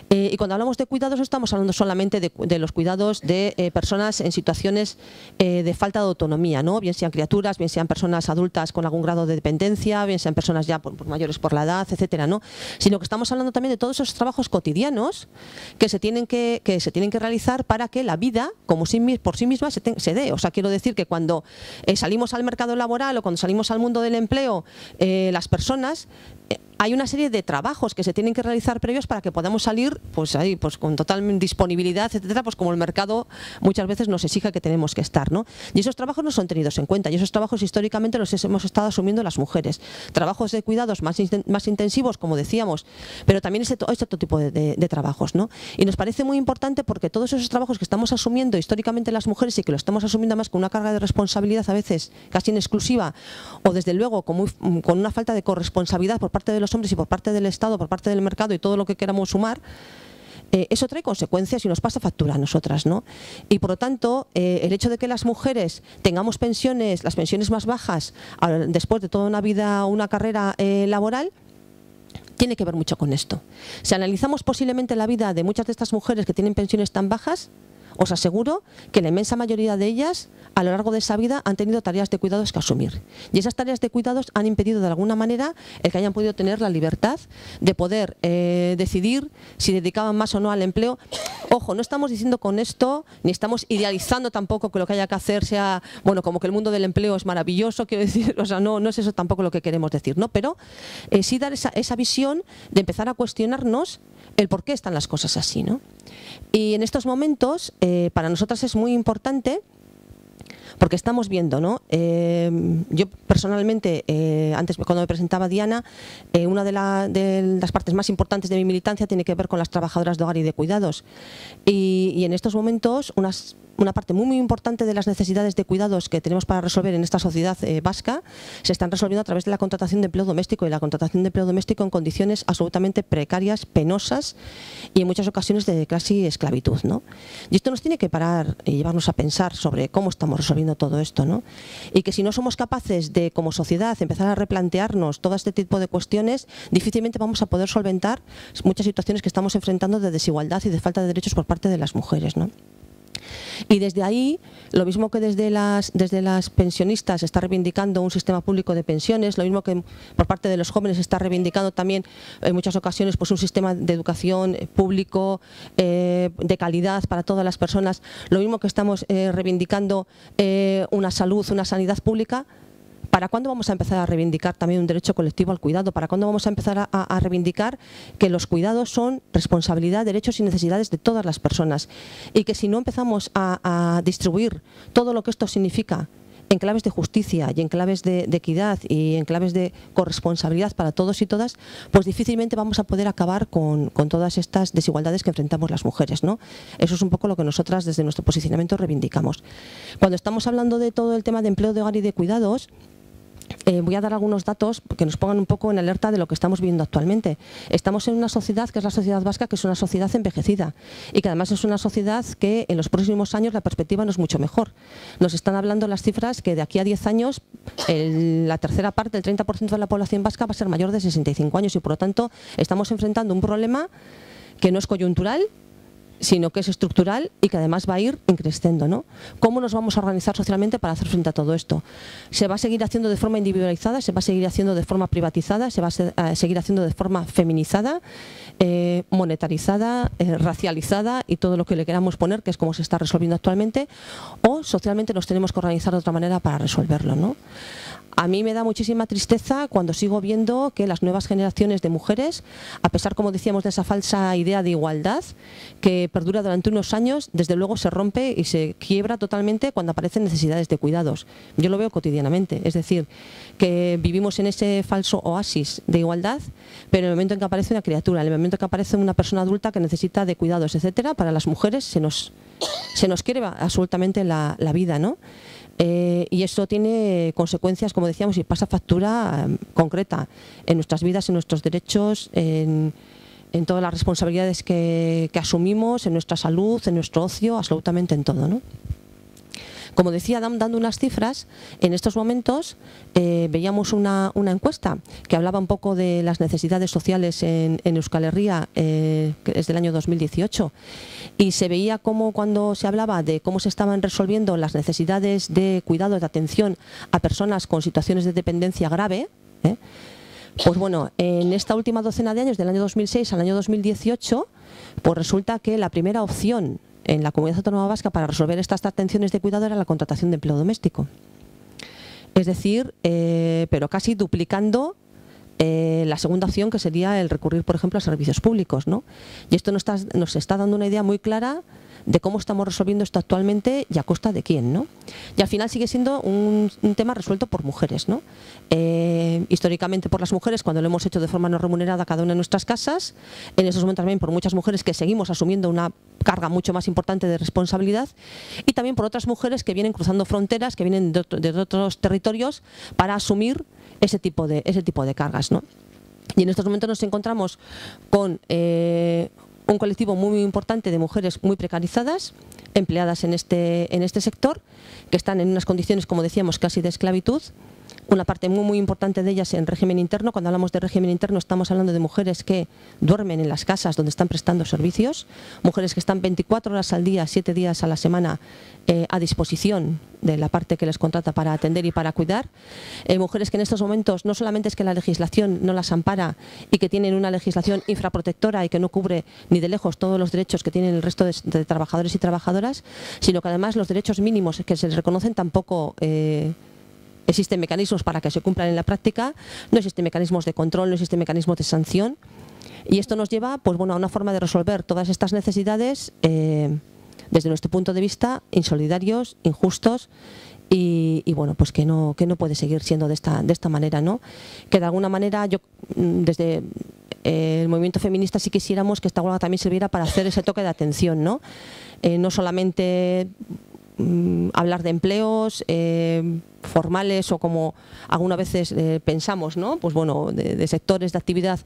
Y cuando hablamos de cuidados no estamos hablando solamente de los cuidados de personas en situaciones de falta de autonomía, ¿no? Bien sean criaturas, bien sean personas adultas con algún grado de dependencia, bien sean personas ya por mayores por la edad, etcétera, ¿no? Sino que estamos hablando también de todos esos trabajos cotidianos que se tienen que realizar para que la vida por sí misma se dé. O sea, quiero decir que cuando salimos al mercado laboral o cuando salimos al mundo del empleo, las personas, hay una serie de trabajos que se tienen que realizar previos para que podamos salir pues ahí pues con total disponibilidad, etcétera, pues como el mercado muchas veces nos exige que tenemos que estar, ¿no? Y esos trabajos no son tenidos en cuenta y esos trabajos históricamente los hemos estado asumiendo las mujeres. Trabajos de cuidados más intensivos, como decíamos, pero también es otro tipo de trabajos, ¿no? Y nos parece muy importante porque todos esos trabajos que estamos asumiendo históricamente las mujeres y que lo estamos asumiendo más con una carga de responsabilidad a veces casi en exclusiva o desde luego con una falta de corresponsabilidad por parte de los hombres y por parte del Estado, por parte del mercado y todo lo que queramos sumar, eso trae consecuencias y nos pasa factura a nosotras, ¿no? Y por lo tanto, el hecho de que las mujeres tengamos pensiones, las pensiones más bajas, después de toda una vida, una carrera laboral, tiene que ver mucho con esto. Si analizamos posiblemente la vida de muchas de estas mujeres que tienen pensiones tan bajas, os aseguro que la inmensa mayoría de ellas a lo largo de esa vida han tenido tareas de cuidados que asumir. Y esas tareas de cuidados han impedido de alguna manera el que hayan podido tener la libertad de poder decidir si dedicaban más o no al empleo. Ojo, no estamos diciendo con esto, ni estamos idealizando tampoco que lo que haya que hacer sea, bueno, como que el mundo del empleo es maravilloso, quiero decir, o sea, no es eso tampoco lo que queremos decir, ¿no? Pero sí dar esa visión de empezar a cuestionarnos el por qué están las cosas así, ¿no? Y en estos momentos, para nosotras es muy importante, porque estamos viendo, ¿no? Yo personalmente, antes cuando me presentaba Diana, una de las partes más importantes de mi militancia tiene que ver con las trabajadoras de hogar y de cuidados. Y en estos momentos, una parte muy importante de las necesidades de cuidados que tenemos para resolver en esta sociedad vasca se están resolviendo a través de la contratación de empleo doméstico y la contratación de empleo doméstico en condiciones absolutamente precarias, penosas y en muchas ocasiones de casi esclavitud, ¿no? Y esto nos tiene que parar y llevarnos a pensar sobre cómo estamos resolviendo todo esto, ¿no? Y que si no somos capaces de, como sociedad, empezar a replantearnos todo este tipo de cuestiones, difícilmente vamos a poder solventar muchas situaciones que estamos enfrentando de desigualdad y de falta de derechos por parte de las mujeres, ¿no? Y desde ahí, lo mismo que desde las pensionistas se está reivindicando un sistema público de pensiones, lo mismo que por parte de los jóvenes se está reivindicando también en muchas ocasiones pues un sistema de educación público de calidad para todas las personas, lo mismo que estamos reivindicando una salud, una sanidad pública. ¿Para cuándo vamos a empezar a reivindicar también un derecho colectivo al cuidado? ¿Para cuándo vamos a empezar a reivindicar que los cuidados son responsabilidad, derechos y necesidades de todas las personas? Y que si no empezamos a distribuir todo lo que esto significa en claves de justicia y en claves de equidad y en claves de corresponsabilidad para todos y todas, pues difícilmente vamos a poder acabar con todas estas desigualdades que enfrentamos las mujeres, ¿no? Eso es un poco lo que nosotras desde nuestro posicionamiento reivindicamos. Cuando estamos hablando de todo el tema de empleo de hogar y de cuidados, voy a dar algunos datos que nos pongan un poco en alerta de lo que estamos viviendo actualmente. Estamos en una sociedad que es la sociedad vasca, que es una sociedad envejecida y que además es una sociedad que en los próximos años la perspectiva no es mucho mejor. Nos están hablando las cifras que de aquí a 10 años la tercera parte, el 30% de la población vasca va a ser mayor de 65 años y por lo tanto estamos enfrentando un problema que no es coyuntural, sino que es estructural y que además va a ir creciendo, ¿no? ¿Cómo nos vamos a organizar socialmente para hacer frente a todo esto? ¿Se va a seguir haciendo de forma individualizada? ¿Se va a seguir haciendo de forma privatizada? ¿Se va a seguir haciendo de forma feminizada, monetarizada, racializada y todo lo que le queramos poner, que es como se está resolviendo actualmente? ¿O socialmente nos tenemos que organizar de otra manera para resolverlo, ¿no? A mí me da muchísima tristeza cuando sigo viendo que las nuevas generaciones de mujeres, a pesar, como decíamos, de esa falsa idea de igualdad que perdura durante unos años, desde luego se rompe y se quiebra totalmente cuando aparecen necesidades de cuidados. Yo lo veo cotidianamente, es decir, que vivimos en ese falso oasis de igualdad, pero en el momento en que aparece una criatura, en el momento en que aparece una persona adulta que necesita de cuidados, etcétera, para las mujeres se nos quiebra absolutamente la vida, ¿no? Y eso tiene consecuencias, como decíamos, y pasa factura concreta en nuestras vidas, en nuestros derechos, en todas las responsabilidades que asumimos, en nuestra salud, en nuestro ocio, absolutamente en todo, ¿no? Como decía, dando unas cifras, en estos momentos veíamos una encuesta que hablaba un poco de las necesidades sociales en Euskal Herria, que es del año 2018, y se veía cómo cuando se hablaba de cómo se estaban resolviendo las necesidades de cuidado, de atención a personas con situaciones de dependencia grave, pues bueno, en esta última docena de años, del año 2006 al año 2018, pues resulta que la primera opción en la Comunidad Autónoma Vasca para resolver estas atenciones de cuidado era la contratación de empleo doméstico. Es decir, pero casi duplicando la segunda opción, que sería el recurrir, por ejemplo, a servicios públicos, ¿no? Y esto nos está dando una idea muy clara de cómo estamos resolviendo esto actualmente y a costa de quién, ¿no? Y al final sigue siendo un tema resuelto por mujeres, ¿no? Históricamente por las mujeres, cuando lo hemos hecho de forma no remunerada cada una en nuestras casas, en esos momentos también por muchas mujeres que seguimos asumiendo una carga mucho más importante de responsabilidad, y también por otras mujeres que vienen cruzando fronteras, que vienen de otros territorios para asumir ese tipo de cargas, ¿no? Y en estos momentos nos encontramos con un colectivo muy importante de mujeres muy precarizadas, empleadas en este sector, que están en unas condiciones, como decíamos, casi de esclavitud. Una parte muy importante de ellas en régimen interno. Cuando hablamos de régimen interno estamos hablando de mujeres que duermen en las casas donde están prestando servicios, mujeres que están 24 horas al día, 7 días a la semana a disposición de la parte que les contrata para atender y para cuidar, mujeres que en estos momentos no solamente es que la legislación no las ampara y que tienen una legislación infraprotectora y que no cubre ni de lejos todos los derechos que tienen el resto de trabajadores y trabajadoras, sino que además los derechos mínimos que se les reconocen tampoco existen mecanismos para que se cumplan en la práctica, no existen mecanismos de control, no existen mecanismos de sanción, y esto nos lleva, pues bueno, a una forma de resolver todas estas necesidades desde nuestro punto de vista insolidarios, injustos y bueno, pues que no puede seguir siendo de esta manera, ¿no? Que de alguna manera yo desde el movimiento feminista sí quisiéramos que esta huelga también sirviera para hacer ese toque de atención, ¿no? No solamente hablar de empleos formales o como algunas veces pensamos, ¿no? Pues bueno, de sectores de actividad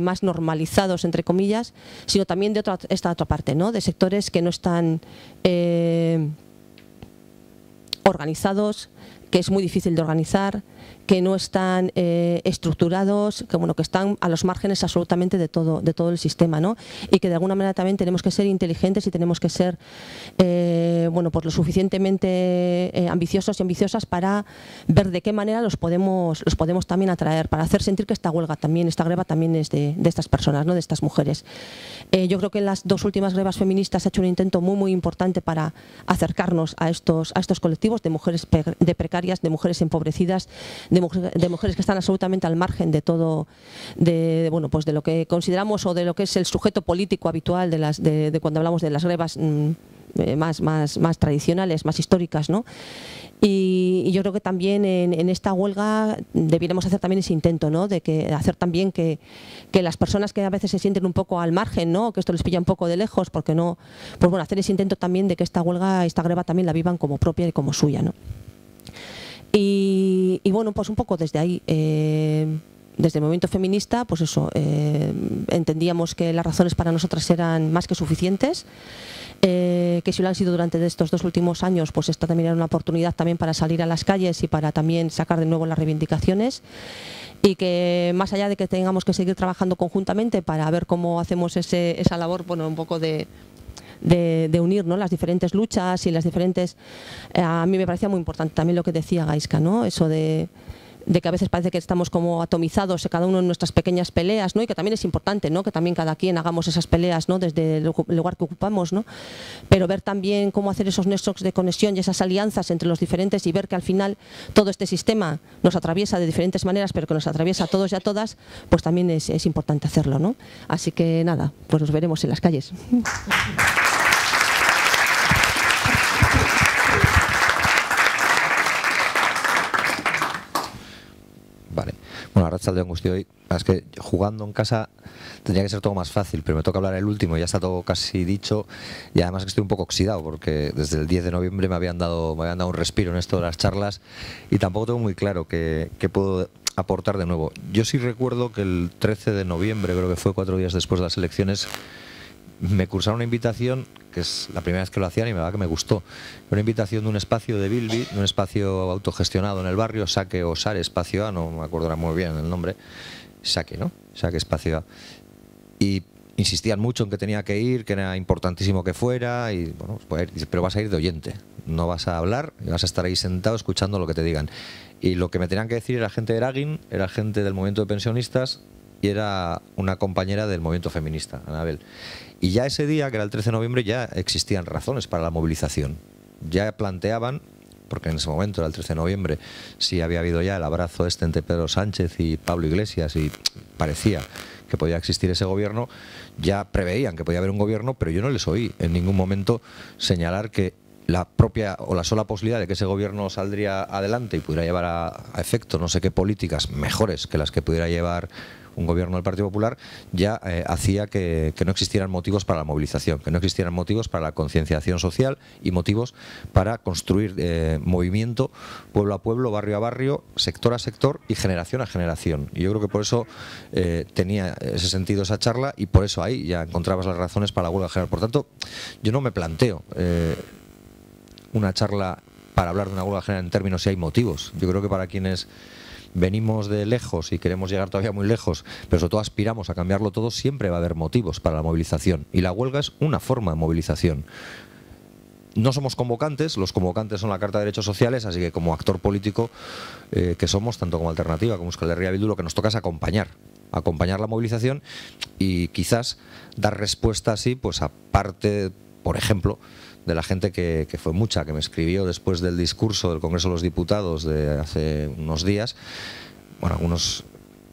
más normalizados, entre comillas, sino también de esta otra parte, ¿no? De sectores que no están organizados, que es muy difícil de organizar, que no están estructurados, que bueno, que están a los márgenes absolutamente de todo el sistema, ¿no? Y que de alguna manera también tenemos que ser inteligentes y tenemos que ser bueno, pues lo suficientemente ambiciosos y ambiciosas para ver de qué manera los podemos también atraer, para hacer sentir que esta huelga también, esta greva también es de estas personas, ¿no? De estas mujeres. Yo creo que en las dos últimas grevas feministas se ha hecho un intento muy importante para acercarnos a estos colectivos de mujeres precarias, de mujeres empobrecidas, de mujeres que están absolutamente al margen de todo, bueno, pues de lo que consideramos o de lo que es el sujeto político habitual de cuando hablamos de las grevas más tradicionales, más históricas, ¿no? Y yo creo que también en esta huelga debiéramos hacer también ese intento, ¿no? De hacer también que las personas que a veces se sienten un poco al margen, ¿no? Que esto les pilla un poco de lejos, porque no, pues bueno, hacer ese intento también de que esta huelga, esta greva también la vivan como propia y como suya, ¿no? Y bueno, pues un poco desde ahí, desde el movimiento feminista, pues eso, entendíamos que las razones para nosotras eran más que suficientes, que si lo han sido durante estos 2 últimos años, pues esta también era una oportunidad también para salir a las calles y para también sacar de nuevo las reivindicaciones, y que más allá de que tengamos que seguir trabajando conjuntamente para ver cómo hacemos esa labor, bueno, un poco de de unir, ¿no?, las diferentes luchas y las diferentes... a mí me parecía muy importante también lo que decía Gaizka, ¿no?, eso de que a veces parece que estamos como atomizados, cada uno en nuestras pequeñas peleas, ¿no?, y que también es importante, ¿no?, que también cada quien hagamos esas peleas, ¿no?, desde el lugar que ocupamos, ¿no?, pero ver también cómo hacer esos nexos de conexión y esas alianzas entre los diferentes y ver que al final todo este sistema nos atraviesa de diferentes maneras, pero que nos atraviesa a todos y a todas, pues también es importante hacerlo, ¿no? Así que nada, pues nos veremos en las calles. Vale. Bueno, arratsaldeon guztioi. Es que jugando en casa tendría que ser todo más fácil, pero me toca hablar el último y ya está todo casi dicho. Y además que estoy un poco oxidado porque desde el 10 de noviembre me habían dado un respiro en esto de las charlas y tampoco tengo muy claro qué puedo aportar de nuevo. Yo sí recuerdo que el 13 de noviembre, creo que fue 4 días después de las elecciones, me cursaron una invitación, que es la primera vez que lo hacían y me va que me gustó. Una invitación de un espacio de Bilbi, de un espacio autogestionado en el barrio, Saque o Sare Espacio A, no me acuerdo ahora muy bien el nombre, Saque, ¿no? Saque Espacio A. Y insistían mucho en que tenía que ir, que era importantísimo que fuera, y bueno, pues ir, dice, pero vas a ir de oyente, no vas a hablar, vas a estar ahí sentado escuchando lo que te digan. Y lo que me tenían que decir era gente de Eragin, era gente del movimiento de pensionistas y era una compañera del movimiento feminista, Anabel. Y ya ese día, que era el 13 de noviembre, ya existían razones para la movilización. Ya planteaban, porque en ese momento, era el 13 de noviembre, sí había habido ya el abrazo entre Pedro Sánchez y Pablo Iglesias y parecía que podía existir ese gobierno, ya preveían que podía haber un gobierno, pero yo no les oí en ningún momento señalar que la propia o la sola posibilidad de que ese gobierno saldría adelante y pudiera llevar a efecto no sé qué políticas mejores que las que pudiera llevar un gobierno del Partido Popular, ya hacía que no existieran motivos para la movilización, que no existieran motivos para la concienciación social y motivos para construir movimiento pueblo a pueblo, barrio a barrio, sector a sector y generación a generación. Y yo creo que por eso tenía ese sentido esa charla y por eso ahí ya encontrabas las razones para la huelga general. Por tanto, yo no me planteo una charla para hablar de una huelga general en términos si hay motivos. Yo creo que para quienes venimos de lejos y queremos llegar todavía muy lejos, pero sobre todo aspiramos a cambiarlo todo, siempre va a haber motivos para la movilización. Y la huelga es una forma de movilización. No somos convocantes, los convocantes son la Carta de Derechos Sociales, así que como actor político que somos, tanto como alternativa como Euskal Herria Bildu, lo que nos toca es acompañar la movilización y quizás dar respuesta así, pues aparte, por ejemplo, de la gente que fue mucha, que me escribió después del discurso del Congreso de los Diputados de hace unos días. Bueno, algunos,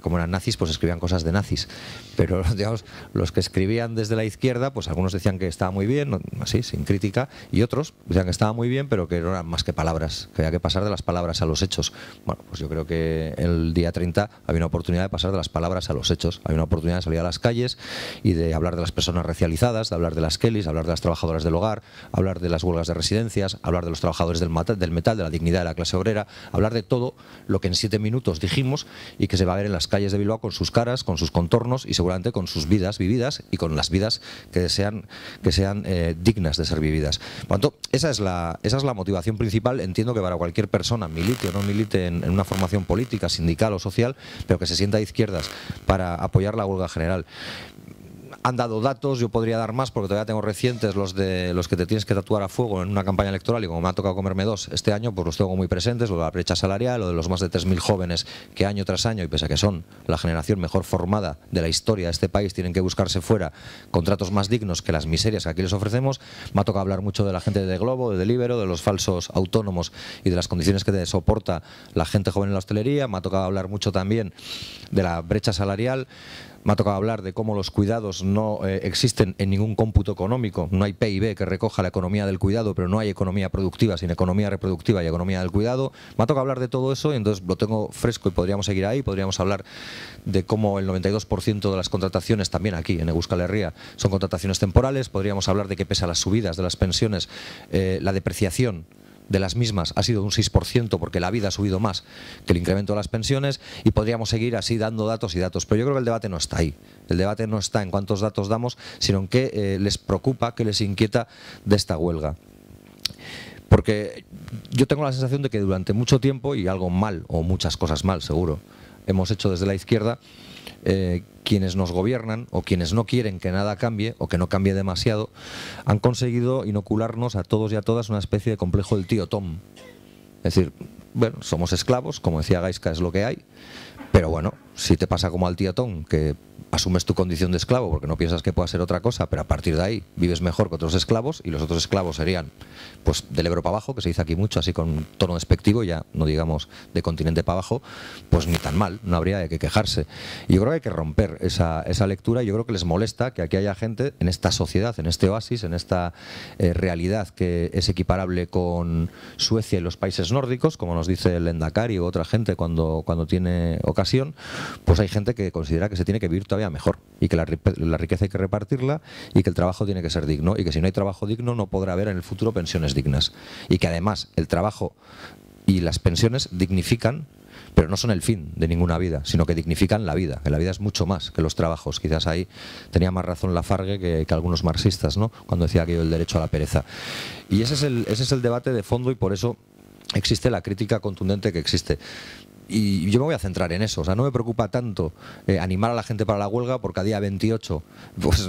como eran nazis, pues escribían cosas de nazis, pero digamos, los que escribían desde la izquierda, pues algunos decían que estaba muy bien, así, sin crítica, y otros decían que estaba muy bien, pero que no eran más que palabras, que había que pasar de las palabras a los hechos. Bueno, pues yo creo que el día 30 había una oportunidad de pasar de las palabras a los hechos, había una oportunidad de salir a las calles y de hablar de las personas racializadas, de hablar de las Kellys, hablar de las trabajadoras del hogar, hablar de las huelgas de residencias, hablar de los trabajadores del metal, de la dignidad de la clase obrera, hablar de todo lo que en 7 minutos dijimos y que se va a ver en las calles de Bilbao con sus caras, con sus contornos y seguramente con sus vidas vividas y con las vidas que sean dignas de ser vividas. Por lo tanto, esa es la motivación principal. Entiendo que para cualquier persona, milite o no milite en una formación política, sindical o social, pero que se sienta de izquierdas para apoyar la huelga general. Han dado datos, yo podría dar más porque todavía tengo recientes los que te tienes que tatuar a fuego en una campaña electoral y como me ha tocado comerme 2 este año, pues los tengo muy presentes, lo de la brecha salarial, lo de los más de 3.000 jóvenes que año tras año, y pese a que son la generación mejor formada de la historia de este país, tienen que buscarse fuera contratos más dignos que las miserias que aquí les ofrecemos. Me ha tocado hablar mucho de la gente de Globo, de Deliveroo, de los falsos autónomos y de las condiciones que soporta la gente joven en la hostelería. Me ha tocado hablar mucho también de la brecha salarial. Me ha tocado hablar de cómo los cuidados no existen en ningún cómputo económico. No hay PIB que recoja la economía del cuidado, pero no hay economía productiva sin economía reproductiva y economía del cuidado. Me ha tocado hablar de todo eso y entonces lo tengo fresco y podríamos seguir ahí. Podríamos hablar de cómo el 92% de las contrataciones, también aquí en Euskal Herria, son contrataciones temporales. Podríamos hablar de que pese a las subidas de las pensiones, la depreciación de las mismas ha sido de un 6% porque la vida ha subido más que el incremento de las pensiones, y podríamos seguir así dando datos y datos, pero yo creo que el debate no está ahí. El debate no está en cuántos datos damos, sino en qué les preocupa, qué les inquieta de esta huelga. Porque yo tengo la sensación de que durante mucho tiempo, y algo mal, o muchas cosas mal seguro, hemos hecho desde la izquierda, quienes nos gobiernan o quienes no quieren que nada cambie o que no cambie demasiado han conseguido inocularnos a todos y a todas una especie de complejo del tío Tom. Es decir, bueno, somos esclavos, como decía Gaisca, es lo que hay, pero bueno, si te pasa como al tío Tom, que asumes tu condición de esclavo porque no piensas que pueda ser otra cosa, pero a partir de ahí vives mejor que otros esclavos, y los otros esclavos serían pues del Ebro para abajo, que se dice aquí mucho, así con tono despectivo, ya no digamos de continente para abajo, pues ni tan mal, no habría de qué quejarse. Y yo creo que hay que romper esa lectura, y yo creo que les molesta que aquí haya gente en esta sociedad, en este oasis, en esta realidad que es equiparable con Suecia y los países nórdicos, como nos dice el Endacari u otra gente cuando tiene ocasión, pues hay gente que considera que se tiene que vivir todavía mejor, y que la riqueza hay que repartirla, y que el trabajo tiene que ser digno, y que si no hay trabajo digno no podrá haber en el futuro pensiones dignas, y que además el trabajo y las pensiones dignifican, pero no son el fin de ninguna vida, sino que dignifican la vida, que la vida es mucho más que los trabajos. Quizás ahí tenía más razón Lafargue que algunos marxistas, ¿no?, cuando decía aquello del derecho a la pereza. Y ese es el debate de fondo, y por eso existe la crítica contundente que existe. Y yo me voy a centrar en eso. O sea, no me preocupa tanto animar a la gente para la huelga, porque a día 28 pues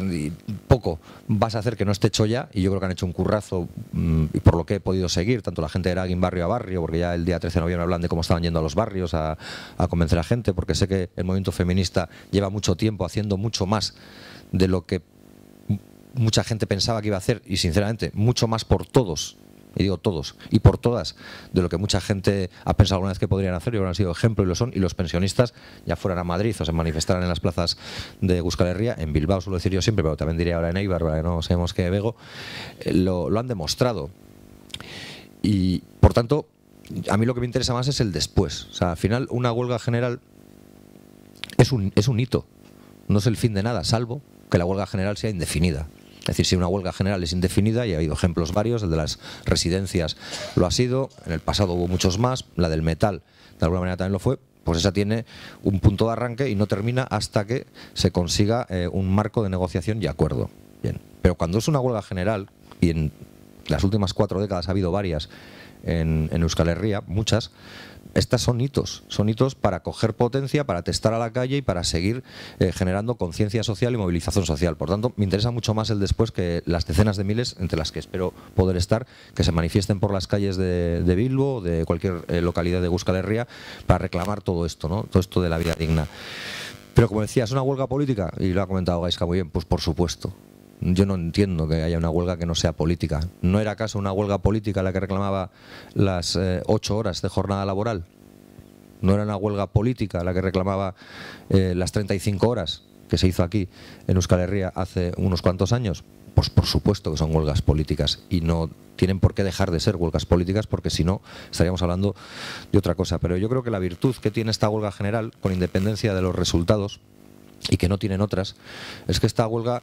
poco vas a hacer que no esté hecho ya, y yo creo que han hecho un currazo, y por lo que he podido seguir, tanto la gente de Eragin barrio a barrio, porque ya el día 13 de noviembre hablan de cómo estaban yendo a los barrios a convencer a gente, porque sé que el movimiento feminista lleva mucho tiempo haciendo mucho más de lo que mucha gente pensaba que iba a hacer, y sinceramente mucho más por todos, y digo todos, y por todas, de lo que mucha gente ha pensado alguna vez que podrían hacer, y ahora han sido ejemplo y lo son, y los pensionistas ya fueran a Madrid o se manifestaran en las plazas de Euskal Herria, en Bilbao suelo decir yo siempre, pero también diría ahora en Eibar, para que no sabemos que Bego, lo han demostrado. Y por tanto, a mí lo que me interesa más es el después. O sea, al final una huelga general es un hito, no es el fin de nada, salvo que la huelga general sea indefinida. Es decir, si una huelga general es indefinida, y ha habido ejemplos varios, el de las residencias lo ha sido, en el pasado hubo muchos más, la del metal de alguna manera también lo fue, pues esa tiene un punto de arranque y no termina hasta que se consiga un marco de negociación y acuerdo. Bien. Pero cuando es una huelga general, y en las últimas 4 décadas ha habido varias en Euskal Herria, muchas, estas son hitos para coger potencia, para testar a la calle y para seguir generando conciencia social y movilización social. Por tanto, me interesa mucho más el después que las decenas de miles, entre las que espero poder estar, que se manifiesten por las calles de Bilbo o de cualquier localidad de Euskal Herria para reclamar todo esto, ¿no?, todo esto de la vida digna. Pero como decía, ¿es una huelga política? Y lo ha comentado Gaisca muy bien, pues por supuesto. Yo no entiendo que haya una huelga que no sea política. ¿No era acaso una huelga política la que reclamaba las 8 horas de jornada laboral? ¿No era una huelga política la que reclamaba las 35 horas que se hizo aquí en Euskal Herria hace unos cuantos años? Pues por supuesto que son huelgas políticas, y no tienen por qué dejar de ser huelgas políticas, porque si no estaríamos hablando de otra cosa. Pero yo creo que la virtud que tiene esta huelga general, con independencia de los resultados, y que no tienen otras, es que esta huelga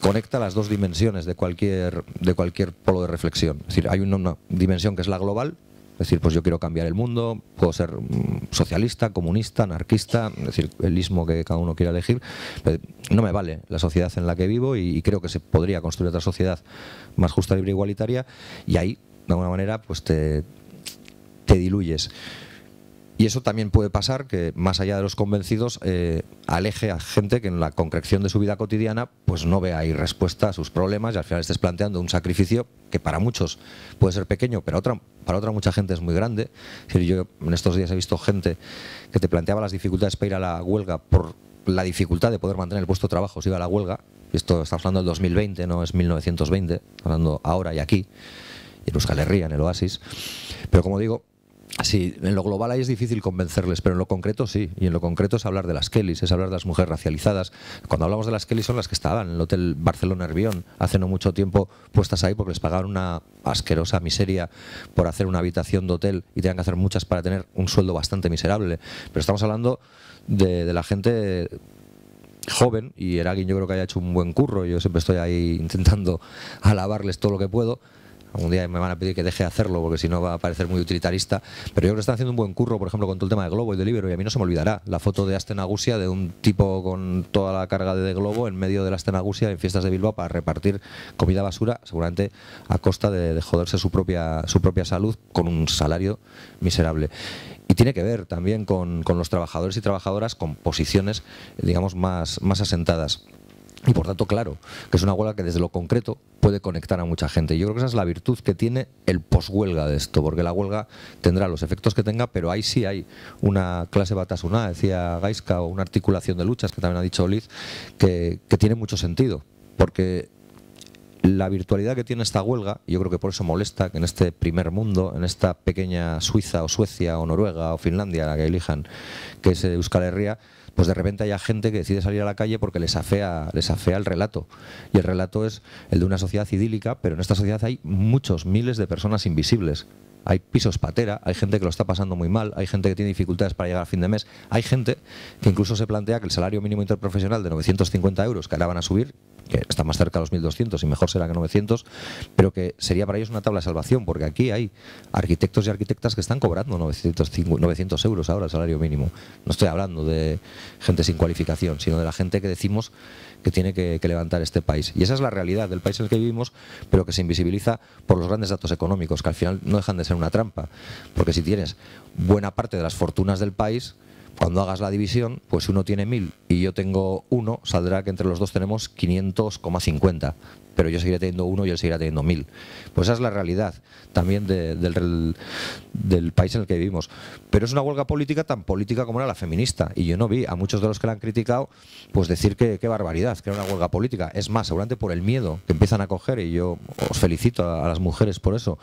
conecta las dos dimensiones de cualquier polo de reflexión. Es decir, hay una dimensión que es la global, es decir, pues yo quiero cambiar el mundo, puedo ser socialista, comunista, anarquista, es decir, el ismo que cada uno quiera elegir, pero no me vale la sociedad en la que vivo, y creo que se podría construir otra sociedad más justa, libre e igualitaria, y ahí, de alguna manera, pues te diluyes. Y eso también puede pasar, que más allá de los convencidos aleje a gente que en la concreción de su vida cotidiana pues no vea ahí respuesta a sus problemas, y al final estés planteando un sacrificio que para muchos puede ser pequeño, pero para otra mucha gente es muy grande. Es decir, yo en estos días he visto gente que te planteaba las dificultades para ir a la huelga por la dificultad de poder mantener el puesto de trabajo si iba a la huelga. Y esto estamos hablando del 2020, no es 1920, hablando ahora y aquí, y en Euskal Herria, en el oasis. Pero como digo, sí, en lo global ahí es difícil convencerles, pero en lo concreto sí, y en lo concreto es hablar de las Kellys, es hablar de las mujeres racializadas. Cuando hablamos de las Kellys son las que estaban en el Hotel Barcelona Herbión hace no mucho tiempo puestas ahí porque les pagaban una asquerosa miseria por hacer una habitación de hotel, y tenían que hacer muchas para tener un sueldo bastante miserable. Pero estamos hablando de la gente joven, y Eragin yo creo que haya hecho un buen curro. Yo siempre estoy ahí intentando alabarles todo lo que puedo. Algún día me van a pedir que deje de hacerlo, porque si no va a parecer muy utilitarista, pero yo creo que están haciendo un buen curro, por ejemplo, con todo el tema de Globo y de Libero. Y a mí no se me olvidará la foto de Aste Nagusia, de un tipo con toda la carga de Globo en medio de la Aste Nagusia en fiestas de Bilbao para repartir comida basura, seguramente a costa de joderse su propia salud con un salario miserable. Y tiene que ver también con los trabajadores y trabajadoras con posiciones, digamos, más asentadas. Y por tanto, claro, que es una huelga que desde lo concreto puede conectar a mucha gente. Y yo creo que esa es la virtud que tiene el poshuelga de esto, porque la huelga tendrá los efectos que tenga, pero ahí sí hay una clase batasuna, decía Gaizka, o una articulación de luchas, que también ha dicho Liz, que tiene mucho sentido, porque la virtualidad que tiene esta huelga, y yo creo que por eso molesta que en este primer mundo, en esta pequeña Suiza o Suecia o Noruega o Finlandia, la que elijan, que es Euskal Herria, pues de repente haya gente que decide salir a la calle porque les afea el relato. Y el relato es el de una sociedad idílica, pero en esta sociedad hay muchos miles de personas invisibles. Hay pisos patera, hay gente que lo está pasando muy mal, hay gente que tiene dificultades para llegar a fin de mes, hay gente que incluso se plantea que el salario mínimo interprofesional de 950 euros, que ahora van a subir, que está más cerca de los 1.200 y mejor será que 900, pero que sería para ellos una tabla de salvación, porque aquí hay arquitectos y arquitectas que están cobrando 900 euros ahora el salario mínimo. No estoy hablando de gente sin cualificación, sino de la gente que decimos que tiene que levantar este país. Y esa es la realidad del país en el que vivimos, pero que se invisibiliza por los grandes datos económicos, que al final no dejan de ser una trampa, porque si tienes buena parte de las fortunas del país, cuando hagas la división, pues si uno tiene 1.000 y yo tengo 1, saldrá que entre los dos tenemos 500,50, pero yo seguiré teniendo 1 y él seguirá teniendo 1.000. Pues esa es la realidad también del país en el que vivimos. Pero es una huelga política tan política como era la feminista, y yo no vi a muchos de los que la han criticado pues decir que qué barbaridad, que era una huelga política. Es más, seguramente por el miedo que empiezan a coger, y yo os felicito a las mujeres por eso,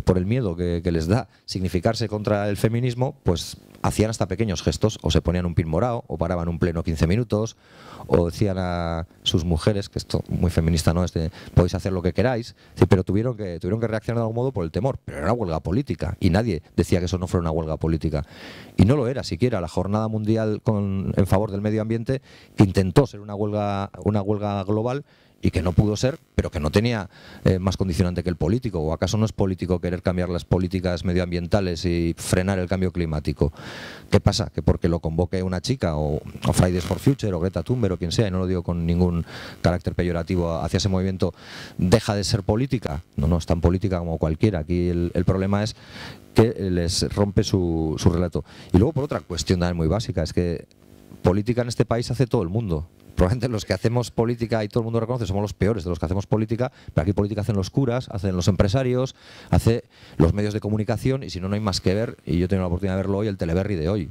por el miedo que les da significarse contra el feminismo, pues hacían hasta pequeños gestos, o se ponían un pin morado, o paraban un pleno 15 minutos, o decían a sus mujeres, que esto muy feminista no es de podéis hacer lo que queráis, sí, pero tuvieron que reaccionar de algún modo por el temor, pero era una huelga política, y nadie decía que eso no fuera una huelga política, y no lo era siquiera la Jornada Mundial en favor del medio ambiente, que intentó ser una huelga global, y que no pudo ser, pero que no tenía más condicionante que el político. ¿O acaso no es político querer cambiar las políticas medioambientales y frenar el cambio climático? ¿Qué pasa? ¿Que porque lo convoque una chica o Fridays for Future o Greta Thunberg o quien sea, y no lo digo con ningún carácter peyorativo hacia ese movimiento, deja de ser política? No es tan política como cualquiera. Aquí el problema es que les rompe su relato. Y luego por otra cuestión también muy básica, es que política en este país hace todo el mundo. Probablemente los que hacemos política, y todo el mundo reconoce, somos los peores de los que hacemos política, pero aquí política hacen los curas, hacen los empresarios, hace los medios de comunicación, y si no, no hay más que ver, y yo tengo la oportunidad de verlo hoy, el Teleberri de hoy,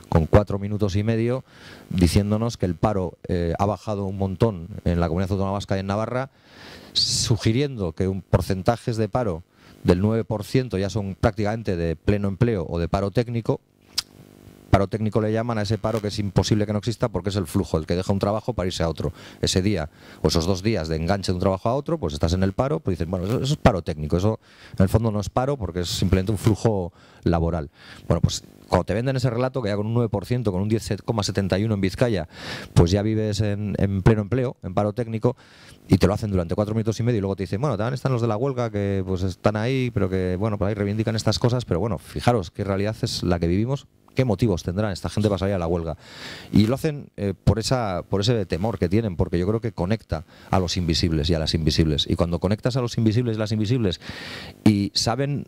con 4 minutos y medio, diciéndonos que el paro ha bajado un montón en la Comunidad Autónoma Vasca y en Navarra, sugiriendo que un porcentajes de paro del 9% ya son prácticamente de pleno empleo o de paro técnico. Paro técnico le llaman a ese paro que es imposible que no exista, porque es el flujo, el que deja un trabajo para irse a otro. Ese día, o esos 2 días de enganche de un trabajo a otro, pues estás en el paro, pues dices, bueno, eso es paro técnico, eso en el fondo no es paro porque es simplemente un flujo laboral. Bueno, pues cuando te venden ese relato que ya con un 9%, con un 10,71 en Vizcaya, pues ya vives en pleno empleo, en paro técnico, y te lo hacen durante 4 minutos y medio, y luego te dicen, bueno, también están los de la huelga que pues están ahí, pero que bueno, por ahí reivindican estas cosas, pero bueno, fijaros qué realidad es la que vivimos. ¿Qué motivos tendrán esta gente para salir a la huelga? Y lo hacen por ese temor que tienen, porque yo creo que conecta a los invisibles y a las invisibles. Y cuando conectas a los invisibles y las invisibles y saben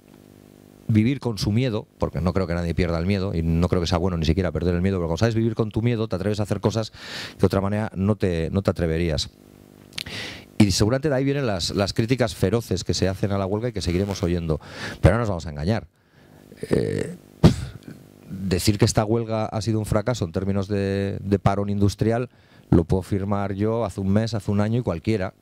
vivir con su miedo, porque no creo que nadie pierda el miedo, y no creo que sea bueno ni siquiera perder el miedo, pero cuando sabes vivir con tu miedo, te atreves a hacer cosas que de otra manera no te atreverías. Y seguramente de ahí vienen las críticas feroces que se hacen a la huelga y que seguiremos oyendo. Pero no nos vamos a engañar. Decir que esta huelga ha sido un fracaso en términos de parón industrial lo puedo firmar yo hace un mes, hace un año, y cualquiera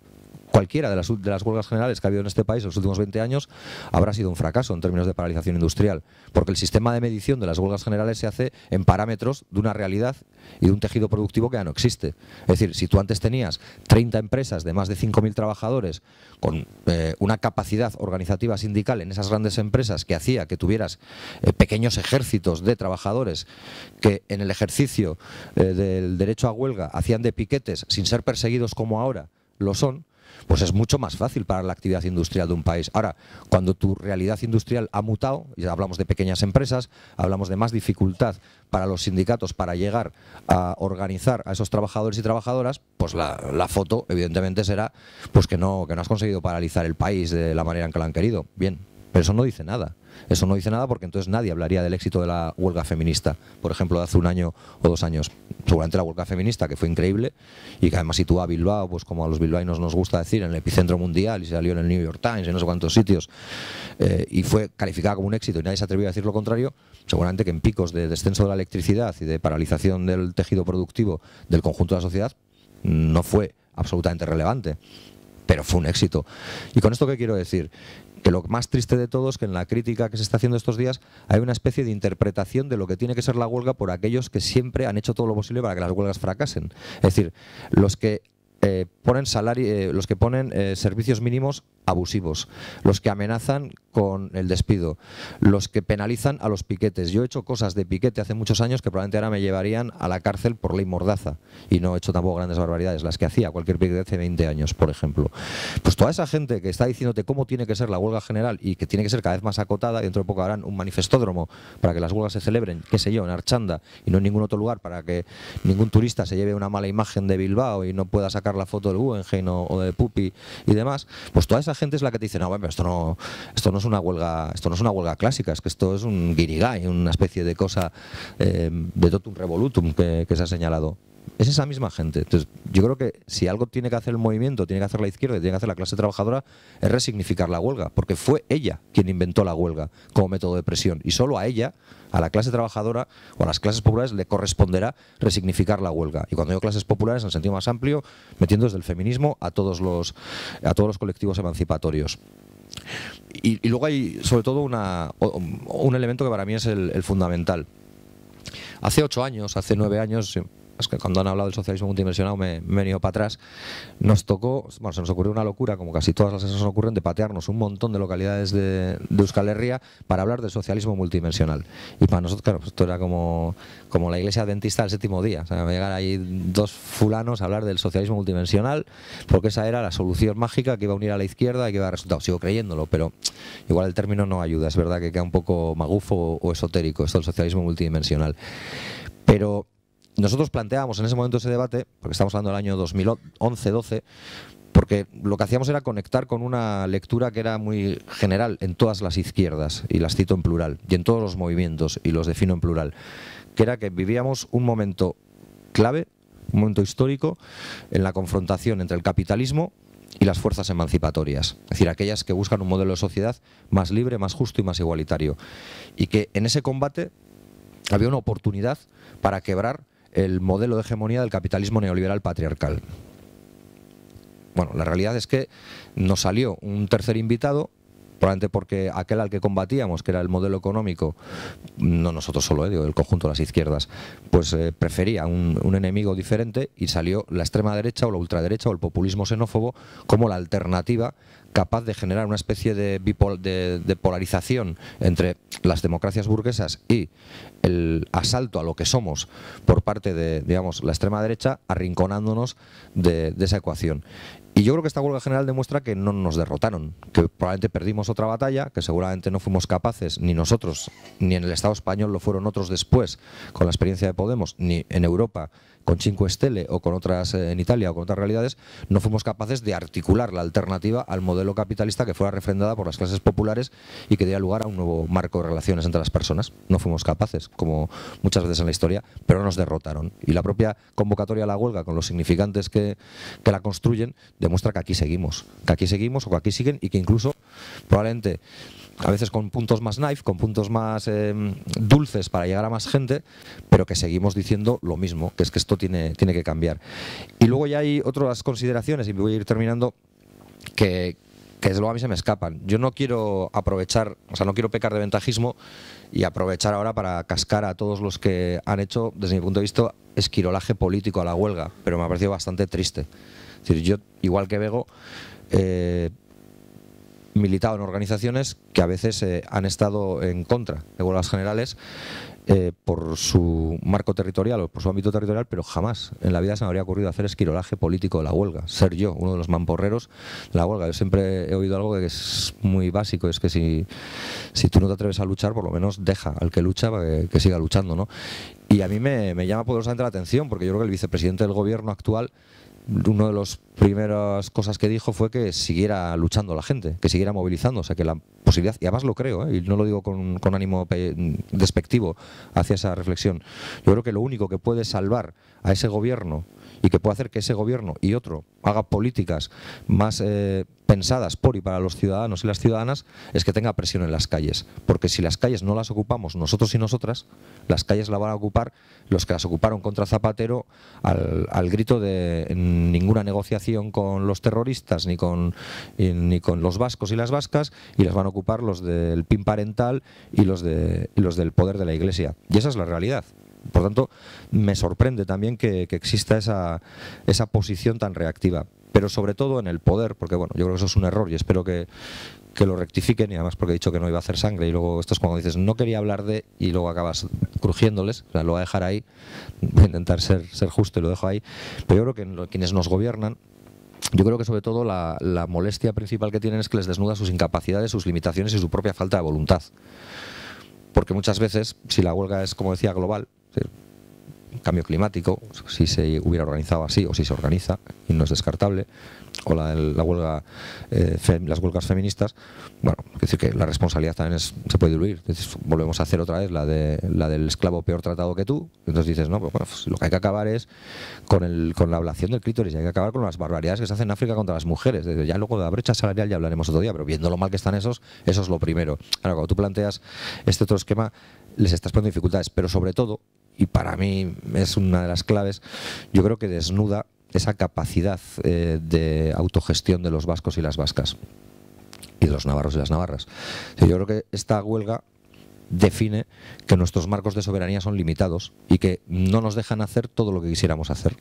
de las huelgas generales que ha habido en este país en los últimos 20 años habrá sido un fracaso en términos de paralización industrial, porque el sistema de medición de las huelgas generales se hace en parámetros de una realidad y de un tejido productivo que ya no existe. Es decir, si tú antes tenías 30 empresas de más de 5.000 trabajadores con una capacidad organizativa sindical en esas grandes empresas que hacía que tuvieras pequeños ejércitos de trabajadores que en el ejercicio del derecho a huelga hacían de piquetes sin ser perseguidos como ahora lo son, pues es mucho más fácil para la actividad industrial de un país. Ahora, cuando tu realidad industrial ha mutado, y hablamos de pequeñas empresas, hablamos de más dificultad para los sindicatos para llegar a organizar a esos trabajadores y trabajadoras, pues la foto evidentemente será pues que no has conseguido paralizar el país de la manera en que lo han querido. Bien, Pero eso no dice nada. Eso no dice nada porque entonces nadie hablaría del éxito de la huelga feminista, por ejemplo, de hace un año o 2 años. Seguramente la huelga feminista, que fue increíble y que además sitúa a Bilbao, pues como a los bilbaínos nos gusta decir, en el epicentro mundial, y salió en el New York Times, en no sé cuántos sitios, y fue calificada como un éxito y nadie se atrevió a decir lo contrario. Seguramente que en picos de descenso de la electricidad y de paralización del tejido productivo del conjunto de la sociedad no fue absolutamente relevante, pero fue un éxito. ¿Y con esto qué quiero decir? Que lo más triste de todo es que en la crítica que se está haciendo estos días hay una especie de interpretación de lo que tiene que ser la huelga por aquellos que siempre han hecho todo lo posible para que las huelgas fracasen. Es decir, los que ponen servicios mínimos abusivos, los que amenazan con el despido, los que penalizan a los piquetes. Yo he hecho cosas de piquete hace muchos años que probablemente ahora me llevarían a la cárcel por ley Mordaza, y no he hecho tampoco grandes barbaridades, las que hacía cualquier piquete hace 20 años, por ejemplo. Pues toda esa gente que está diciéndote cómo tiene que ser la huelga general y que tiene que ser cada vez más acotada, y dentro de poco harán un manifestódromo para que las huelgas se celebren, qué sé yo, en Archanda y no en ningún otro lugar, para que ningún turista se lleve una mala imagen de Bilbao y no pueda sacar la foto del Guggenheim o de Pupi y demás. Pues toda esa gente es la que te dice, no, bueno, esto no es una huelga clásica, es que esto es un guirigay, una especie de cosa de totum revolutum que se ha señalado. Es esa misma gente. Entonces, yo creo que si algo tiene que hacer el movimiento, tiene que hacer la izquierda y tiene que hacer la clase trabajadora, es resignificar la huelga, porque fue ella quien inventó la huelga como método de presión, y solo a ella, a la clase trabajadora o a las clases populares, le corresponderá resignificar la huelga. Y cuando digo clases populares, en el sentido más amplio, metiendo desde el feminismo a todos los colectivos emancipatorios. Y luego hay sobre todo un elemento que para mí es el fundamental. Hace 8 años, hace 9 años, es que cuando han hablado del socialismo multidimensional me he venido para atrás, se nos ocurrió una locura, como casi todas las cosas nos ocurren, de patearnos un montón de localidades de Euskal Herria para hablar del socialismo multidimensional. Y para nosotros, claro, pues esto era como la iglesia adventista del séptimo día. O sea, llegar ahí 2 fulanos a hablar del socialismo multidimensional, porque esa era la solución mágica que iba a unir a la izquierda y que iba a dar resultados. Sigo creyéndolo, pero igual el término no ayuda. Es verdad que queda un poco magufo o esotérico esto del socialismo multidimensional. Pero nosotros planteábamos en ese momento ese debate, porque estamos hablando del año 2011-12, porque lo que hacíamos era conectar con una lectura que era muy general en todas las izquierdas, y las cito en plural, y en todos los movimientos, y los defino en plural, que era que vivíamos un momento clave, un momento histórico, en la confrontación entre el capitalismo y las fuerzas emancipatorias, es decir, aquellas que buscan un modelo de sociedad más libre, más justo y más igualitario, y que en ese combate había una oportunidad para quebrar el modelo de hegemonía del capitalismo neoliberal patriarcal. Bueno, la realidad es que nos salió un tercer invitado, probablemente porque aquel al que combatíamos, que era el modelo económico, no nosotros solo, digo, el conjunto de las izquierdas, pues prefería un enemigo diferente, y salió la extrema derecha o la ultraderecha o el populismo xenófobo como la alternativa capaz de generar una especie de polarización entre las democracias burguesas y el asalto a lo que somos por parte de, digamos, la extrema derecha, arrinconándonos de esa ecuación. Y yo creo que esta huelga general demuestra que no nos derrotaron, que probablemente perdimos otra batalla, que seguramente no fuimos capaces, ni nosotros, ni en el Estado español lo fueron otros después, con la experiencia de Podemos, ni en Europa con Cinque Stelle o con otras en Italia o con otras realidades, no fuimos capaces de articular la alternativa al modelo capitalista que fuera refrendada por las clases populares y que diera lugar a un nuevo marco de relaciones entre las personas. No fuimos capaces, como muchas veces en la historia, pero nos derrotaron. Y la propia convocatoria a la huelga, con los significantes que la construyen, demuestra que aquí seguimos o que aquí siguen, y que incluso probablemente a veces con puntos más naif, con puntos más dulces para llegar a más gente, pero que seguimos diciendo lo mismo, que es que esto tiene que cambiar. Y luego ya hay otras consideraciones, y voy a ir terminando, que desde luego a mí se me escapan. Yo no quiero aprovechar, o sea, no quiero pecar de ventajismo y aprovechar ahora para cascar a todos los que han hecho, desde mi punto de vista, esquirolaje político a la huelga, pero me ha parecido bastante triste. Es decir, yo, igual que Bego, militado en organizaciones que a veces han estado en contra de huelgas generales por su marco territorial o por su ámbito territorial, pero jamás en la vida se me habría ocurrido hacer esquirolaje político de la huelga, ser yo uno de los mamporreros de la huelga. Yo siempre he oído algo que es muy básico, es que si tú no te atreves a luchar, por lo menos deja al que lucha que siga luchando, ¿no? Y a mí me llama poderosamente la atención, porque yo creo que el vicepresidente del gobierno actual uno de los primeras cosas que dijo fue que siguiera luchando la gente, que siguiera movilizando, o sea que la posibilidad, y además lo creo, y no lo digo con ánimo despectivo hacia esa reflexión, yo creo que lo único que puede salvar a ese gobierno y que puede hacer que ese gobierno y otro haga políticas más pensadas por y para los ciudadanos y las ciudadanas es que tenga presión en las calles, porque si las calles no las ocupamos nosotros y nosotras, las calles las van a ocupar los que las ocuparon contra Zapatero al grito de ninguna negociación con los terroristas ni con los vascos y las vascas, y las van a ocupar los del PIN parental y los del poder de la Iglesia, y esa es la realidad. Por tanto, me sorprende también que exista esa posición tan reactiva, pero sobre todo en el poder, porque bueno, yo creo que eso es un error y espero que lo rectifiquen, y además porque he dicho que no iba a hacer sangre, y luego esto es cuando dices no quería hablar de, y luego acabas crujiéndoles, o sea, lo voy a dejar ahí, voy a intentar ser justo y lo dejo ahí, pero yo creo que quienes nos gobiernan, yo creo que sobre todo la molestia principal que tienen es que les desnuda sus incapacidades, sus limitaciones y su propia falta de voluntad, porque muchas veces, si la huelga es, como decía, global, cambio climático, si se hubiera organizado así o si se organiza, y no es descartable, o la huelga, las huelgas feministas, bueno, es decir que la responsabilidad también se puede diluir. Entonces, volvemos a hacer otra vez la del esclavo peor tratado que tú. Entonces dices, no, pues lo que hay que acabar es con la ablación del clítoris, hay que acabar con las barbaridades que se hacen en África contra las mujeres. Ya luego de la brecha salarial ya hablaremos otro día, pero viendo lo mal que están esos, eso es lo primero. Ahora, cuando tú planteas este otro esquema, les estás poniendo dificultades, pero sobre todo, y para mí es una de las claves, yo creo que desnuda esa capacidad de autogestión de los vascos y las vascas, y de los navarros y las navarras. Yo creo que esta huelga define que nuestros marcos de soberanía son limitados y que no nos dejan hacer todo lo que quisiéramos hacer.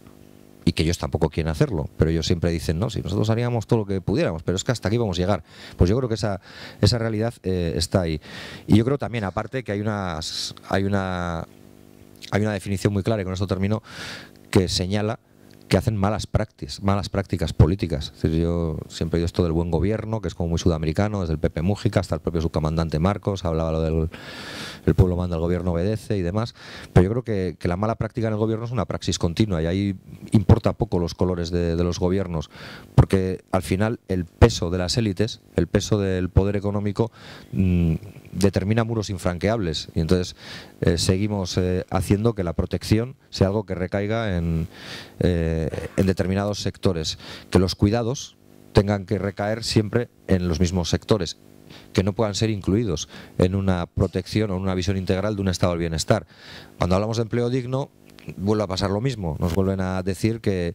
Y que ellos tampoco quieren hacerlo, pero ellos siempre dicen, no, si nosotros haríamos todo lo que pudiéramos, pero es que hasta aquí vamos a llegar. Pues yo creo que esa realidad está ahí. Y yo creo también, aparte, que hay una definición muy clara, y con esto termino, que señala que hacen malas prácticas políticas. Es decir, yo siempre he oído esto del buen gobierno, que es como muy sudamericano, desde el Pepe Mújica hasta el propio subcomandante Marcos, hablaba lo del el pueblo manda, el gobierno obedece y demás, pero yo creo que la mala práctica en el gobierno es una praxis continua, y ahí importa poco los colores de los gobiernos, porque al final el peso de las élites, el peso del poder económico determina muros infranqueables, y entonces seguimos haciendo que la protección sea algo que recaiga en determinados sectores, que los cuidados tengan que recaer siempre en los mismos sectores, que no puedan ser incluidos en una protección o en una visión integral de un estado del bienestar. Cuando hablamos de empleo digno, vuelve a pasar lo mismo, nos vuelven a decir que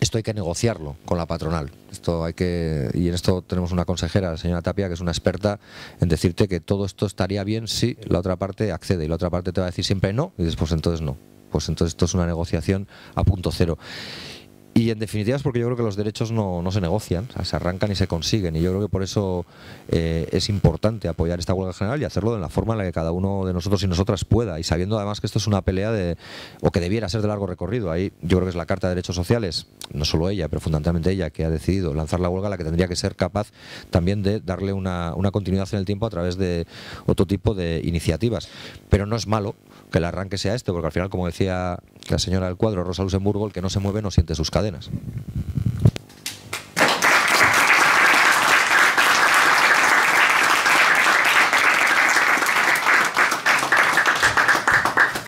esto hay que negociarlo con la patronal. Y en esto tenemos una consejera, la señora Tapia, que es una experta en decirte que todo esto estaría bien si la otra parte accede, y la otra parte te va a decir siempre no, y dices, pues entonces no. Pues entonces esto es una negociación a punto cero. Y en definitiva es porque yo creo que los derechos no se negocian, o sea, se arrancan y se consiguen, y yo creo que por eso es importante apoyar esta huelga general y hacerlo de la forma en la que cada uno de nosotros y nosotras pueda, y sabiendo además que esto es una pelea o que debiera ser de largo recorrido. Ahí yo creo que es la Carta de Derechos Sociales, no solo ella, pero fundamentalmente ella, que ha decidido lanzar la huelga, la que tendría que ser capaz también de darle una continuidad en el tiempo a través de otro tipo de iniciativas. Pero no es malo que el arranque sea este, porque al final, como decía la señora del cuadro, Rosa Luxemburgo, el que no se mueve no siente sus cadenas.